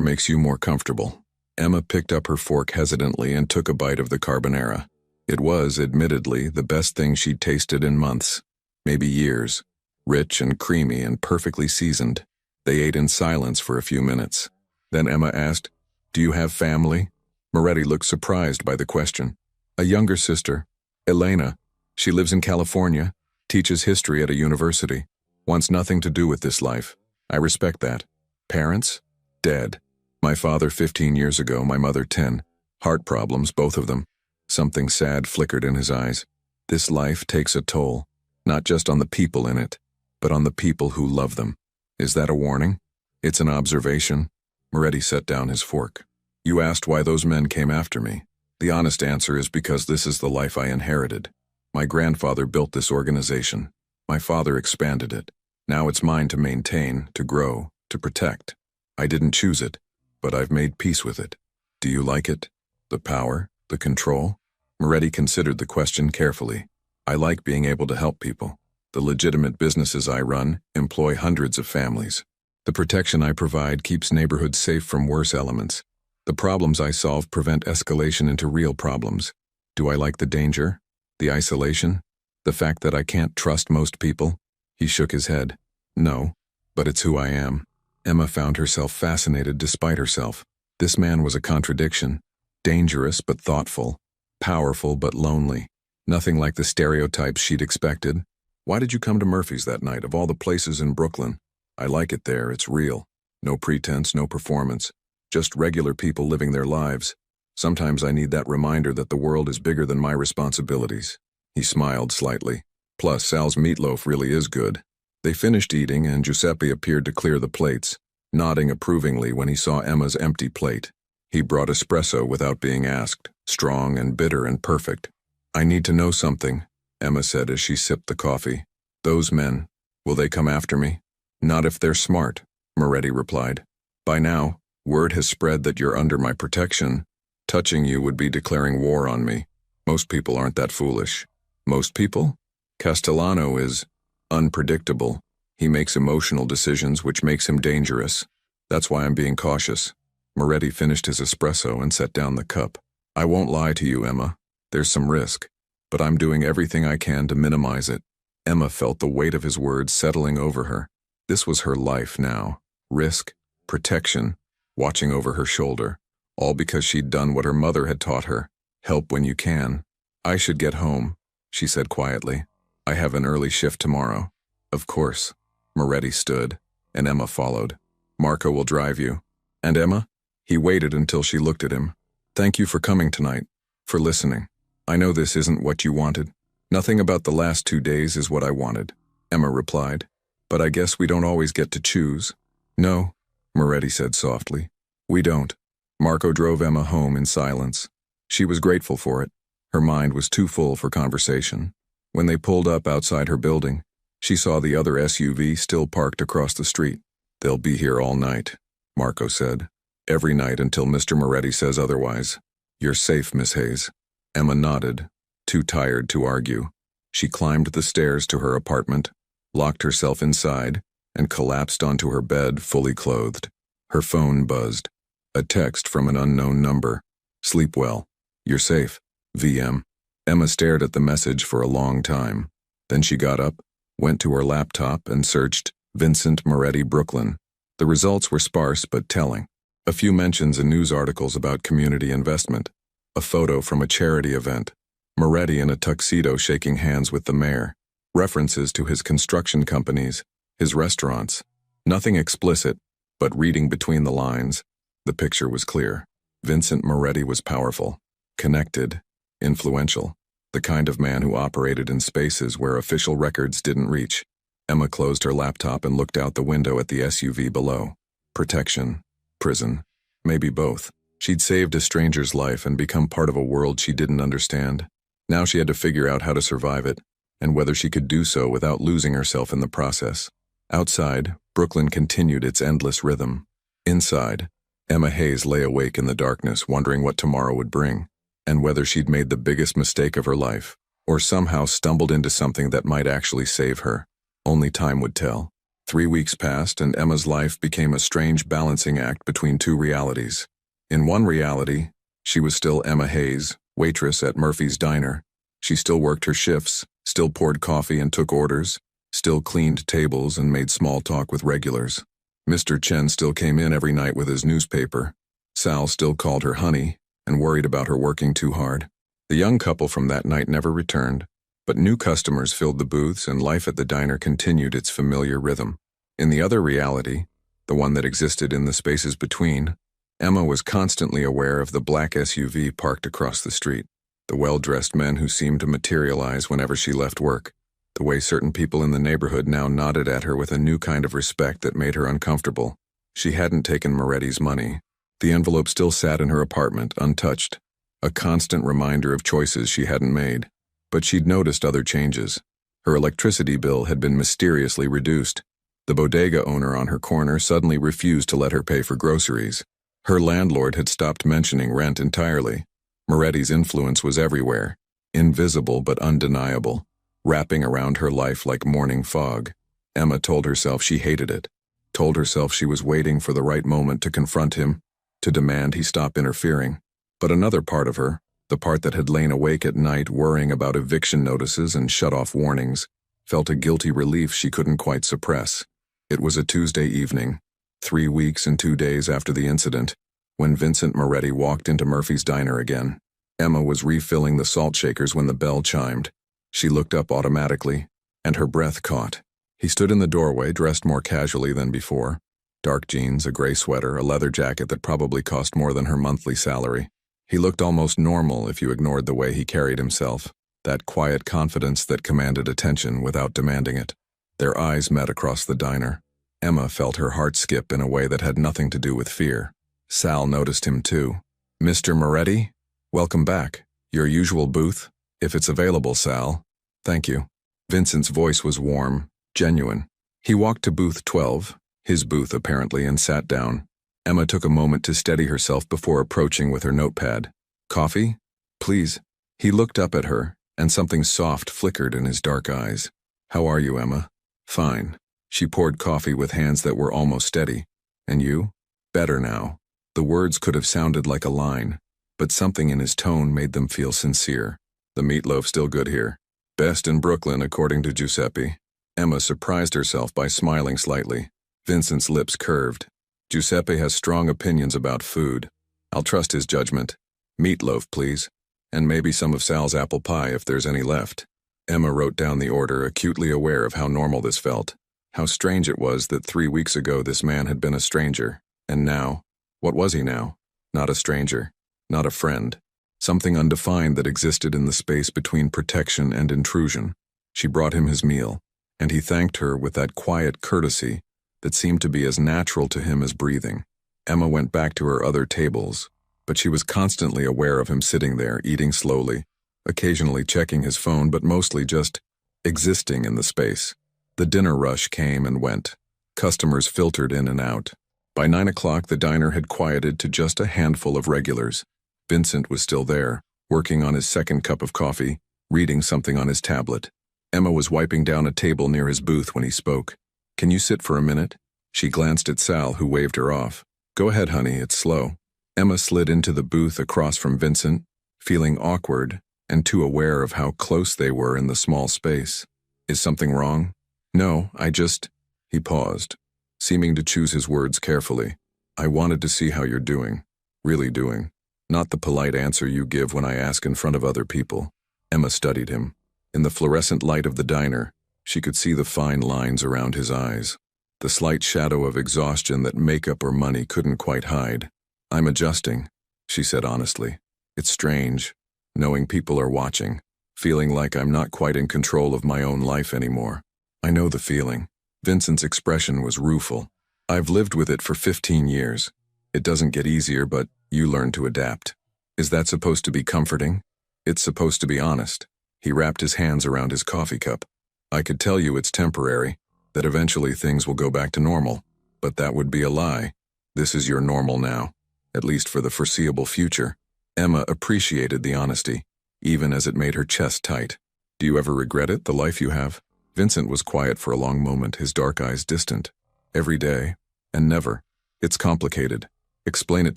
makes you more comfortable. Emma picked up her fork hesitantly and took a bite of the carbonara. It was, admittedly, the best thing she'd tasted in months, maybe years. Rich and creamy and perfectly seasoned. They ate in silence for a few minutes. Then Emma asked, "Do you have family?" Moretti looked surprised by the question. "A younger sister, Elena. She lives in California, teaches history at a university. Wants nothing to do with this life. I respect that. Parents? Dead. My father 15 years ago, my mother 10. Heart problems, both of them." Something sad flickered in his eyes. This life takes a toll, not just on the people in it, but on the people who love them. Is that a warning? It's an observation. Moretti set down his fork. You asked why those men came after me. The honest answer is because this is the life I inherited. My grandfather built this organization. My father expanded it. Now it's mine to maintain, to grow, to protect. I didn't choose it, but I've made peace with it. Do you like it? The power? The control? Moretti considered the question carefully. I like being able to help people. The legitimate businesses I run employ hundreds of families. The protection I provide keeps neighborhoods safe from worse elements. The problems I solve prevent escalation into real problems. Do I like the danger? The isolation? The fact that I can't trust most people? He shook his head. No, but it's who I am. Emma found herself fascinated despite herself. This man was a contradiction. Dangerous but thoughtful. Powerful but lonely. Nothing like the stereotypes she'd expected. Why did you come to Murphy's that night, of all the places in Brooklyn? I like it there, it's real. No pretense, no performance. Just regular people living their lives. Sometimes I need that reminder that the world is bigger than my responsibilities. He smiled slightly. Plus, Sal's meatloaf really is good. They finished eating and Giuseppe appeared to clear the plates, nodding approvingly when he saw Emma's empty plate. He brought espresso without being asked, strong and bitter and perfect. I need to know something, Emma said as she sipped the coffee. Those men, will they come after me? Not if they're smart, Moretti replied. By now, word has spread that you're under my protection. Touching you would be declaring war on me. Most people aren't that foolish. Most people? Castellano is unpredictable. He makes emotional decisions, which makes him dangerous. That's why I'm being cautious. Moretti finished his espresso and set down the cup. I won't lie to you, Emma. There's some risk, but I'm doing everything I can to minimize it. Emma felt the weight of his words settling over her. This was her life now. Risk, protection, watching over her shoulder. All because she'd done what her mother had taught her. Help when you can. I should get home, she said quietly. I have an early shift tomorrow. Of course. Moretti stood, and Emma followed. Marco will drive you. And Emma? He waited until she looked at him. Thank you for coming tonight, for listening. I know this isn't what you wanted. Nothing about the last 2 days is what I wanted, Emma replied. But I guess we don't always get to choose. No, Moretti said softly. We don't. Marco drove Emma home in silence. She was grateful for it. Her mind was too full for conversation. When they pulled up outside her building, she saw the other SUV still parked across the street. They'll be here all night, Marco said. Every night until Mr. Moretti says otherwise. You're safe, Miss Hayes. Emma nodded, too tired to argue. She climbed the stairs to her apartment, locked herself inside, and collapsed onto her bed fully clothed. Her phone buzzed. A text from an unknown number. Sleep well. You're safe. VM. Emma stared at the message for a long time. Then she got up, went to her laptop, and searched Vincent Moretti, Brooklyn. The results were sparse but telling. A few mentions in news articles about community investment. A photo from a charity event. Moretti in a tuxedo shaking hands with the mayor. References to his construction companies, his restaurants. Nothing explicit, but reading between the lines, the picture was clear. Vincent Moretti was powerful, connected, influential, the kind of man who operated in spaces where official records didn't reach. Emma closed her laptop and looked out the window at the SUV below. Protection, prison, maybe both. She'd saved a stranger's life and become part of a world she didn't understand. Now she had to figure out how to survive it, and whether she could do so without losing herself in the process. Outside, Brooklyn continued its endless rhythm. Inside, Emma Hayes lay awake in the darkness, wondering what tomorrow would bring, and whether she'd made the biggest mistake of her life, or somehow stumbled into something that might actually save her. Only time would tell. 3 weeks passed, and Emma's life became a strange balancing act between two realities. In one reality, she was still Emma Hayes, waitress at Murphy's Diner. She still worked her shifts, still poured coffee and took orders, still cleaned tables and made small talk with regulars. Mr. Chen still came in every night with his newspaper. Sal still called her honey and worried about her working too hard. The young couple from that night never returned, but new customers filled the booths and life at the diner continued its familiar rhythm. In the other reality, the one that existed in the spaces between, Emma was constantly aware of the black SUV parked across the street, the well-dressed men who seemed to materialize whenever she left work, the way certain people in the neighborhood now nodded at her with a new kind of respect that made her uncomfortable. She hadn't taken Moretti's money. The envelope still sat in her apartment, untouched, a constant reminder of choices she hadn't made. But she'd noticed other changes. Her electricity bill had been mysteriously reduced. The bodega owner on her corner suddenly refused to let her pay for groceries. Her landlord had stopped mentioning rent entirely. Moretti's influence was everywhere, invisible but undeniable, wrapping around her life like morning fog. Emma told herself she hated it, told herself she was waiting for the right moment to confront him, to demand he stop interfering. But another part of her, the part that had lain awake at night worrying about eviction notices and shut-off warnings, felt a guilty relief she couldn't quite suppress. It was a Tuesday evening, 3 weeks and 2 days after the incident, when Vincent Moretti walked into Murphy's Diner again. Emma was refilling the salt shakers when the bell chimed. She looked up automatically, and her breath caught. He stood in the doorway, dressed more casually than before. Dark jeans, a gray sweater, a leather jacket that probably cost more than her monthly salary. He looked almost normal if you ignored the way he carried himself, that quiet confidence that commanded attention without demanding it. Their eyes met across the diner. Emma felt her heart skip in a way that had nothing to do with fear. Sal noticed him too. "Mr. Moretti? Welcome back. Your usual booth? If it's available, Sal." "Thank you." Vincent's voice was warm, genuine. He walked to booth 12, his booth apparently, and sat down. Emma took a moment to steady herself before approaching with her notepad. "Coffee? Please." He looked up at her, and something soft flickered in his dark eyes. "How are you, Emma?" "Fine." She poured coffee with hands that were almost steady. "And you?" "Better now." The words could have sounded like a line, but something in his tone made them feel sincere. "The meatloaf still good here. Best in Brooklyn, according to Giuseppe." Emma surprised herself by smiling slightly. Vincent's lips curved. "Giuseppe has strong opinions about food. I'll trust his judgment. Meatloaf, please. And maybe some of Sal's apple pie if there's any left." Emma wrote down the order, acutely aware of how normal this felt. How strange it was that 3 weeks ago this man had been a stranger. And now, what was he now? Not a stranger. Not a friend. Something undefined that existed in the space between protection and intrusion. She brought him his meal, and he thanked her with that quiet courtesy that seemed to be as natural to him as breathing. Emma went back to her other tables, but she was constantly aware of him sitting there, eating slowly, occasionally checking his phone, but mostly just existing in the space. The dinner rush came and went. Customers filtered in and out. By 9 o'clock, the diner had quieted to just a handful of regulars. Vincent was still there, working on his second cup of coffee, reading something on his tablet. Emma was wiping down a table near his booth when he spoke. "Can you sit for a minute?" She glanced at Sal, who waved her off. "Go ahead, honey, it's slow." Emma slid into the booth across from Vincent, feeling awkward and too aware of how close they were in the small space. "Is something wrong?" "No, I just—" He paused, seeming to choose his words carefully. "I wanted to see how you're doing. Really doing. Not the polite answer you give when I ask in front of other people." Emma studied him. In the fluorescent light of the diner, she could see the fine lines around his eyes, the slight shadow of exhaustion that makeup or money couldn't quite hide. "I'm adjusting," she said honestly. "It's strange, knowing people are watching, feeling like I'm not quite in control of my own life anymore." "I know the feeling." Vincent's expression was rueful. "I've lived with it for 15 years. It doesn't get easier, but you learn to adapt." "Is that supposed to be comforting?" "It's supposed to be honest." He wrapped his hands around his coffee cup. "I could tell you it's temporary, that eventually things will go back to normal, but that would be a lie. This is your normal now, at least for the foreseeable future." Emma appreciated the honesty, even as it made her chest tight. "Do you ever regret it, the life you have?" Vincent was quiet for a long moment, his dark eyes distant. "Every day, and never. It's complicated. Explain it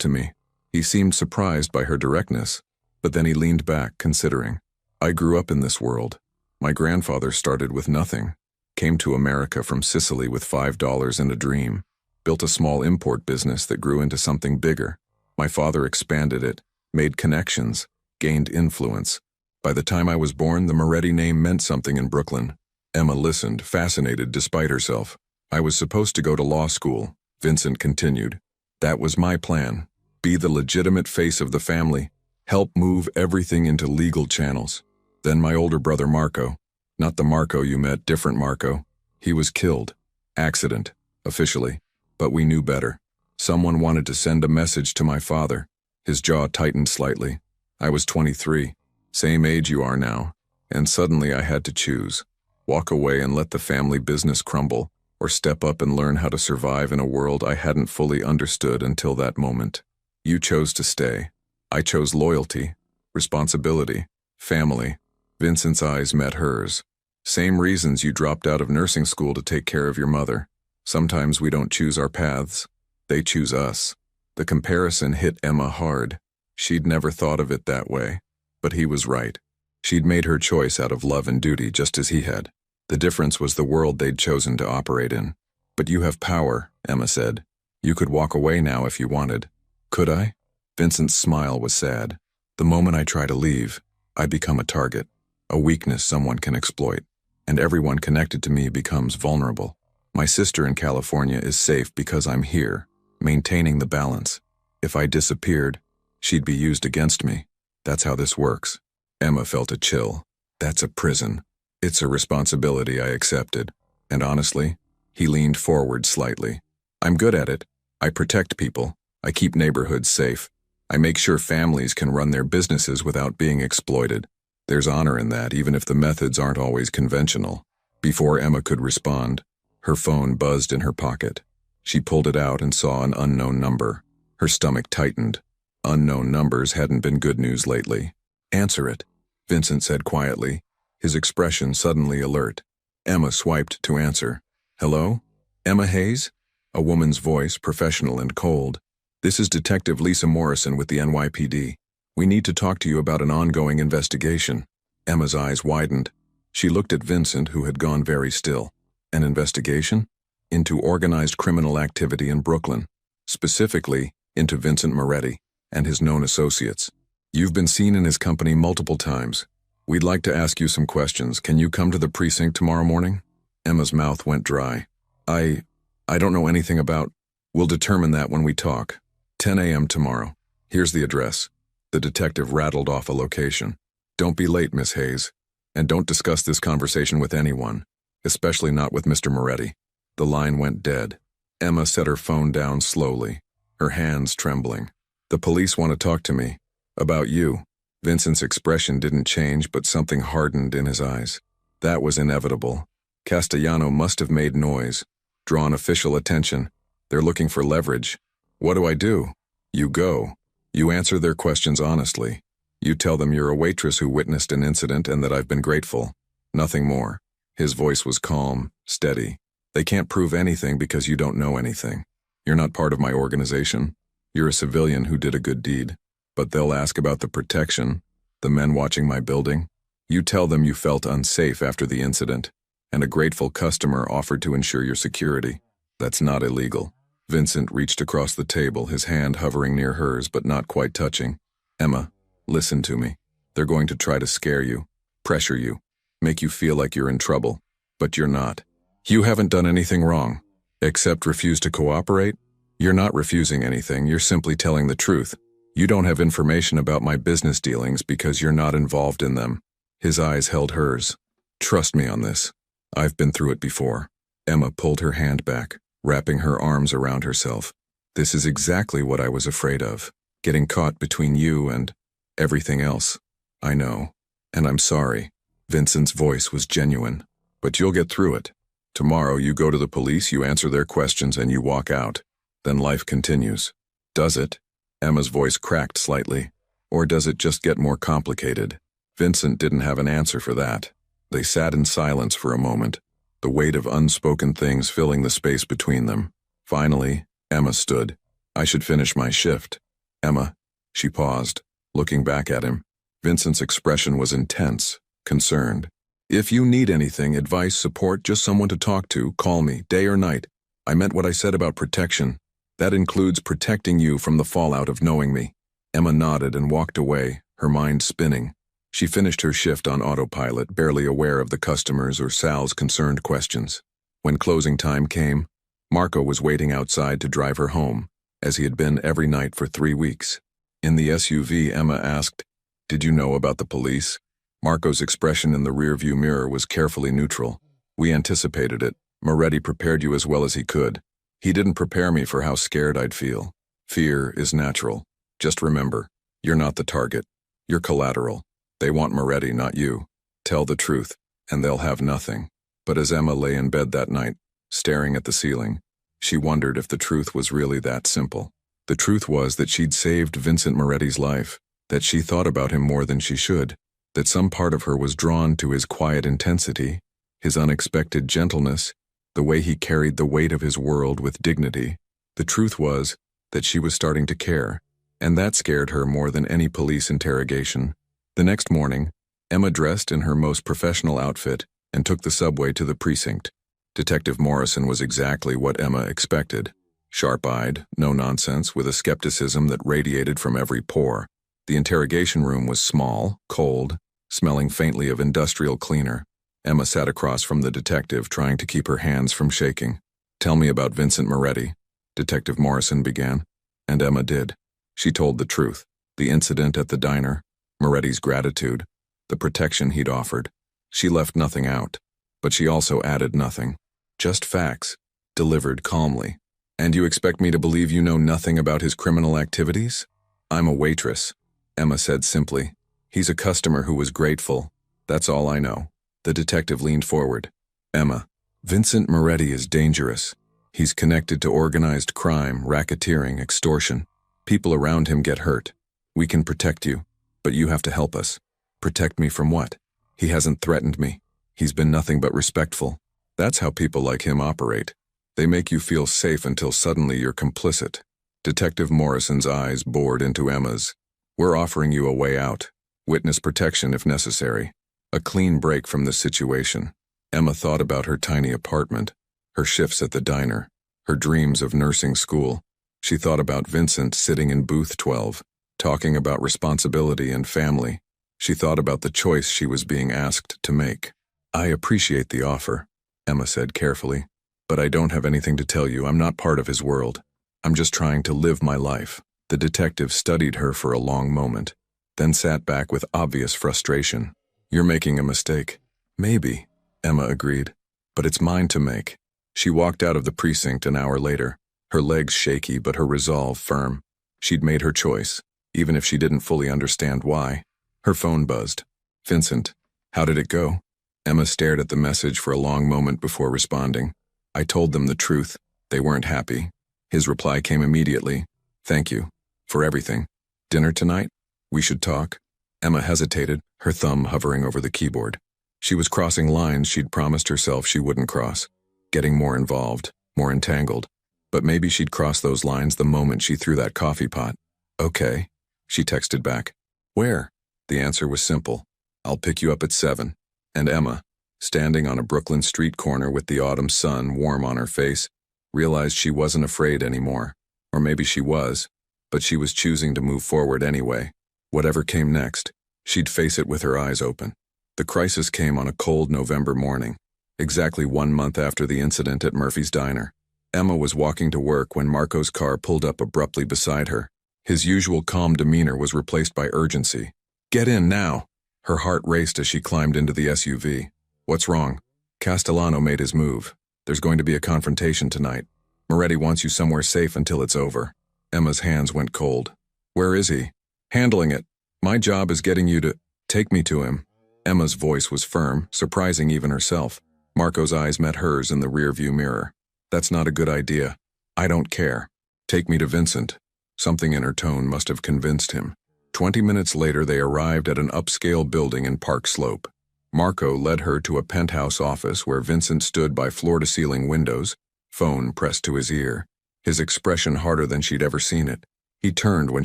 to me." He seemed surprised by her directness. But then he leaned back, considering. I grew up in this world. My grandfather started with nothing, came to America from Sicily with $5 and a dream, built a small import business that grew into something bigger. My father expanded it, made connections, gained influence. By the time I was born, the Moretti name meant something in Brooklyn. Emma listened, fascinated despite herself. I was supposed to go to law school, Vincent continued. That was my plan. Be the legitimate face of the family, help move everything into legal channels. Then my older brother Marco, not the Marco you met, different Marco, he was killed. Accident, officially, but we knew better. Someone wanted to send a message to my father. His jaw tightened slightly. I was 23, same age you are now, and suddenly I had to choose. Walk away and let the family business crumble, or step up and learn how to survive in a world I hadn't fully understood until that moment. You chose to stay. I chose loyalty, responsibility, family. Vincent's eyes met hers. Same reasons you dropped out of nursing school to take care of your mother. Sometimes we don't choose our paths. They choose us. The comparison hit Emma hard. She'd never thought of it that way. But he was right. She'd made her choice out of love and duty just as he had. The difference was the world they'd chosen to operate in. But you have power, Emma said. You could walk away now if you wanted. Could I? Vincent's smile was sad. The moment I try to leave, I become a target, a weakness someone can exploit, and everyone connected to me becomes vulnerable. My sister in California is safe because I'm here, maintaining the balance. If I disappeared, she'd be used against me. That's how this works. Emma felt a chill. That's a prison. It's a responsibility I accepted. And honestly, he leaned forward slightly. I'm good at it. I protect people. I keep neighborhoods safe. I make sure families can run their businesses without being exploited. There's honor in that, even if the methods aren't always conventional. Before Emma could respond, her phone buzzed in her pocket. She pulled it out and saw an unknown number. Her stomach tightened. Unknown numbers hadn't been good news lately. Answer it, Vincent said quietly, his expression suddenly alert. Emma swiped to answer. Hello? Emma Hayes? A woman's voice, professional and cold. This is Detective Lisa Morrison with the NYPD. We need to talk to you about an ongoing investigation. Emma's eyes widened. She looked at Vincent, who had gone very still. An investigation? Into organized criminal activity in Brooklyn. Specifically, into Vincent Moretti and his known associates. You've been seen in his company multiple times. We'd like to ask you some questions. Can you come to the precinct tomorrow morning? Emma's mouth went dry. I don't know anything about. We'll determine that when we talk. 10 a.m. tomorrow. Here's the address. The detective rattled off a location. Don't be late, Miss Hayes. And don't discuss this conversation with anyone, especially not with Mr. Moretti. The line went dead. Emma set her phone down slowly, her hands trembling. The police want to talk to me. About you. Vincent's expression didn't change, but something hardened in his eyes. That was inevitable. Castellano must have made noise, drawn official attention. They're looking for leverage. What do I do? You go. You answer their questions honestly. You tell them you're a waitress who witnessed an incident and that I've been grateful. Nothing more. His voice was calm, steady. They can't prove anything because you don't know anything. You're not part of my organization. You're a civilian who did a good deed. But they'll ask about the protection, the men watching my building. You tell them you felt unsafe after the incident, and a grateful customer offered to ensure your security. That's not illegal. Vincent reached across the table, his hand hovering near hers but not quite touching. Emma, listen to me. They're going to try to scare you, pressure you, make you feel like you're in trouble. But you're not. You haven't done anything wrong. Except refuse to cooperate? You're not refusing anything, you're simply telling the truth. You don't have information about my business dealings because you're not involved in them. His eyes held hers. Trust me on this. I've been through it before. Emma pulled her hand back, wrapping her arms around herself. This is exactly what I was afraid of. Getting caught between you and everything else. I know. And I'm sorry. Vincent's voice was genuine. But you'll get through it. Tomorrow you go to the police, you answer their questions, and you walk out. Then life continues. Does it? Emma's voice cracked slightly. Or does it just get more complicated? Vincent didn't have an answer for that. They sat in silence for a moment, the weight of unspoken things filling the space between them. Finally, Emma stood. I should finish my shift. Emma. She paused, looking back at him. Vincent's expression was intense, concerned. "If you need anything, advice, support, just someone to talk to, call me, day or night. I meant what I said about protection. That includes protecting you from the fallout of knowing me." Emma nodded and walked away, her mind spinning. She finished her shift on autopilot, barely aware of the customers or Sal's concerned questions. When closing time came, Marco was waiting outside to drive her home, as he had been every night for 3 weeks. In the SUV, Emma asked, "Did you know about the police?" Marco's expression in the rearview mirror was carefully neutral. "We anticipated it. Moretti prepared you as well as he could. He didn't prepare me for how scared I'd feel. Fear is natural. Just remember, you're not the target. You're collateral. They want Moretti, not you. Tell the truth, and they'll have nothing." But as Emma lay in bed that night, staring at the ceiling, she wondered if the truth was really that simple. The truth was that she'd saved Vincent Moretti's life, that she thought about him more than she should, that some part of her was drawn to his quiet intensity, his unexpected gentleness, the way he carried the weight of his world with dignity. The truth was that she was starting to care, and that scared her more than any police interrogation. The next morning, Emma dressed in her most professional outfit and took the subway to the precinct. Detective Morrison was exactly what Emma expected. Sharp-eyed, no-nonsense, with a skepticism that radiated from every pore. The interrogation room was small, cold, smelling faintly of industrial cleaner. Emma sat across from the detective, trying to keep her hands from shaking. "Tell me about Vincent Moretti," Detective Morrison began, and Emma did. She told the truth, the incident at the diner, Moretti's gratitude, the protection he'd offered. She left nothing out, but she also added nothing. Just facts, delivered calmly. "And you expect me to believe you know nothing about his criminal activities?" "I'm a waitress," Emma said simply. "He's a customer who was grateful. That's all I know." The detective leaned forward. "Emma, Vincent Moretti is dangerous. He's connected to organized crime, racketeering, extortion. People around him get hurt. We can protect you, but you have to help us." "Protect me from what?" "He hasn't threatened me. He's been nothing but respectful. That's how people like him operate. They make you feel safe until suddenly you're complicit." Detective Morrison's eyes bored into Emma's. "We're offering you a way out. Witness protection if necessary. A clean break from this situation." Emma thought about her tiny apartment, her shifts at the diner, her dreams of nursing school. She thought about Vincent sitting in booth 12, talking about responsibility and family. She thought about the choice she was being asked to make. "I appreciate the offer," Emma said carefully, "but I don't have anything to tell you. I'm not part of his world. I'm just trying to live my life." The detective studied her for a long moment, then sat back with obvious frustration. "You're making a mistake." "Maybe," Emma agreed, "but it's mine to make." She walked out of the precinct an hour later, her legs shaky but her resolve firm. She'd made her choice, even if she didn't fully understand why. Her phone buzzed. "Vincent, how did it go?" Emma stared at the message for a long moment before responding. "I told them the truth. They weren't happy." His reply came immediately. "Thank you. For everything. Dinner tonight? We should talk." Emma hesitated, her thumb hovering over the keyboard. She was crossing lines she'd promised herself she wouldn't cross, getting more involved, more entangled. But maybe she'd cross those lines the moment she threw that coffee pot. "Okay," she texted back. "Where?" The answer was simple. "I'll pick you up at 7. And Emma, standing on a Brooklyn street corner with the autumn sun warm on her face, realized she wasn't afraid anymore. Or maybe she was, but she was choosing to move forward anyway. Whatever came next, she'd face it with her eyes open. The crisis came on a cold November morning, exactly 1 month after the incident at Murphy's Diner. Emma was walking to work when Marco's car pulled up abruptly beside her. His usual calm demeanor was replaced by urgency. "Get in now!" Her heart raced as she climbed into the SUV. "What's wrong?" "Castellano made his move. There's going to be a confrontation tonight. Moretti wants you somewhere safe until it's over." Emma's hands went cold. "Where is he?" "Handling it. My job is getting you to take me to him." Emma's voice was firm, surprising even herself. Marco's eyes met hers in the rearview mirror. "That's not a good idea. I don't care. Take me to Vincent." Something in her tone must have convinced him. 20 minutes later, they arrived at an upscale building in Park Slope. Marco led her to a penthouse office where Vincent stood by floor-to-ceiling windows, phone pressed to his ear, his expression harder than she'd ever seen it. He turned when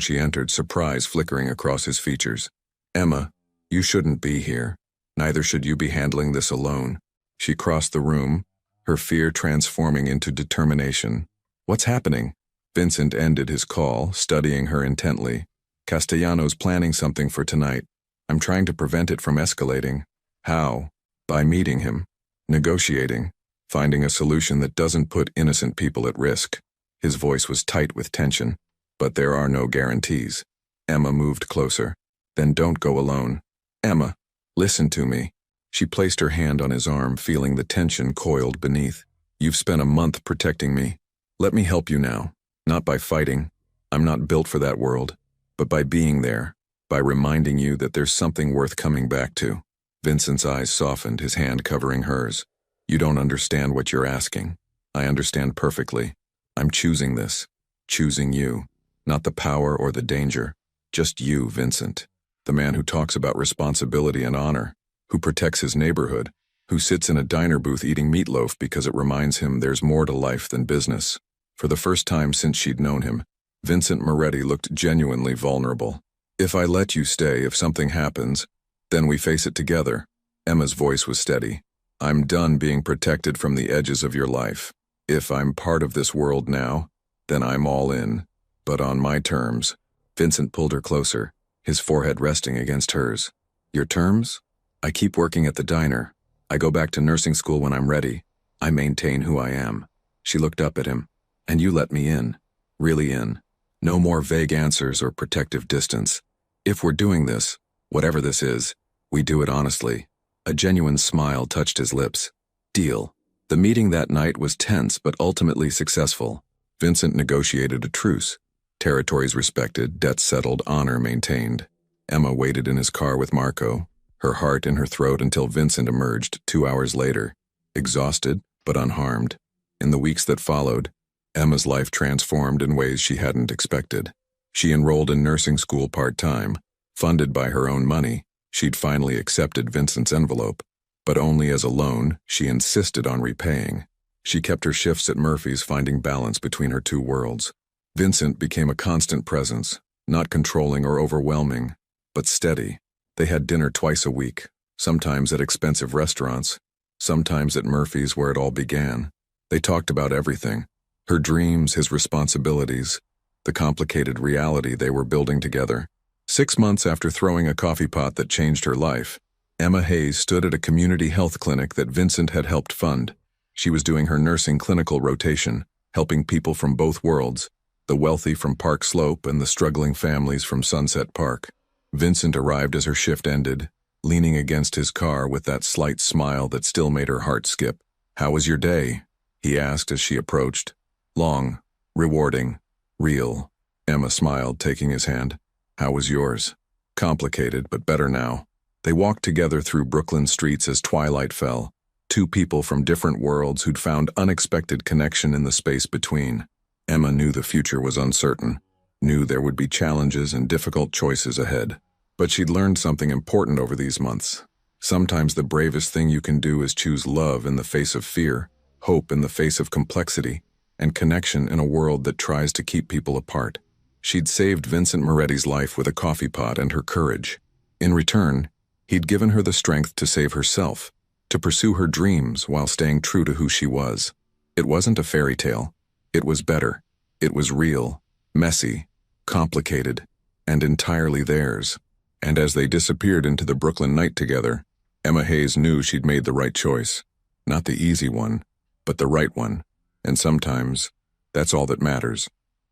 she entered, surprise flickering across his features. Emma, you shouldn't be here. Neither should you be handling this alone. She crossed the room, her fear transforming into determination. What's happening? Vincent ended his call, studying her intently. Castellanos planning something for tonight. I'm trying to prevent it from escalating. How? By meeting him, negotiating, finding a solution that doesn't put innocent people at risk. His voice was tight with tension, but there are no guarantees. Emma moved closer. Then don't go alone. Emma, listen to me. She placed her hand on his arm, feeling the tension coiled beneath. You've spent a month protecting me. Let me help you now. Not by fighting. I'm not built for that world. But by being there. By reminding you that there's something worth coming back to. Vincent's eyes softened, his hand covering hers. You don't understand what you're asking. I understand perfectly. I'm choosing this. Choosing you. Not the power or the danger. Just you, Vincent. The man who talks about responsibility and honor. Who protects his neighborhood. Who sits in a diner booth eating meatloaf because it reminds him there's more to life than business. For the first time since she'd known him, Vincent Moretti looked genuinely vulnerable. If I let you stay, if something happens, then we face it together. Emma's voice was steady. I'm done being protected from the edges of your life. If I'm part of this world now, then I'm all in. But on my terms. Vincent pulled her closer, his forehead resting against hers. Your terms? I keep working at the diner. I go back to nursing school when I'm ready. I maintain who I am. She looked up at him. And you let me in. Really in. No more vague answers or protective distance. If we're doing this, whatever this is, we do it honestly. A genuine smile touched his lips. Deal. The meeting that night was tense but ultimately successful. Vincent negotiated a truce. Territories respected, debts settled, honor maintained. Emma waited in his car with Marco, her heart in her throat until Vincent emerged 2 hours later, exhausted but unharmed. In the weeks that followed, Emma's life transformed in ways she hadn't expected. She enrolled in nursing school part-time, funded by her own money. She'd finally accepted Vincent's envelope, but only as a loan she insisted on repaying. She kept her shifts at Murphy's, finding balance between her two worlds. Vincent became a constant presence, not controlling or overwhelming, but steady. They had dinner twice a week, sometimes at expensive restaurants, sometimes at Murphy's where it all began. They talked about everything, her dreams, his responsibilities, the complicated reality they were building together. 6 months after throwing a coffee pot that changed her life, Emma Hayes stood at a community health clinic that Vincent had helped fund. She was doing her nursing clinical rotation, helping people from both worlds, the wealthy from Park Slope and the struggling families from Sunset Park. Vincent arrived as her shift ended, leaning against his car with that slight smile that still made her heart skip. How was your day? He asked as she approached. Long, rewarding, real. Emma smiled, taking his hand. How was yours? Complicated, but better now. They walked together through Brooklyn streets as twilight fell, two people from different worlds who'd found unexpected connection in the space between. Emma knew the future was uncertain, knew there would be challenges and difficult choices ahead. But she'd learned something important over these months. Sometimes the bravest thing you can do is choose love in the face of fear, hope in the face of complexity, and connection in a world that tries to keep people apart. She'd saved Vincent Moretti's life with a coffee pot and her courage. In return, he'd given her the strength to save herself, to pursue her dreams while staying true to who she was. It wasn't a fairy tale. It was better. It was real, messy, complicated, and entirely theirs. And as they disappeared into the Brooklyn night together, Emma Hayes knew she'd made the right choice. Not the easy one, but the right one. And sometimes, that's all that matters.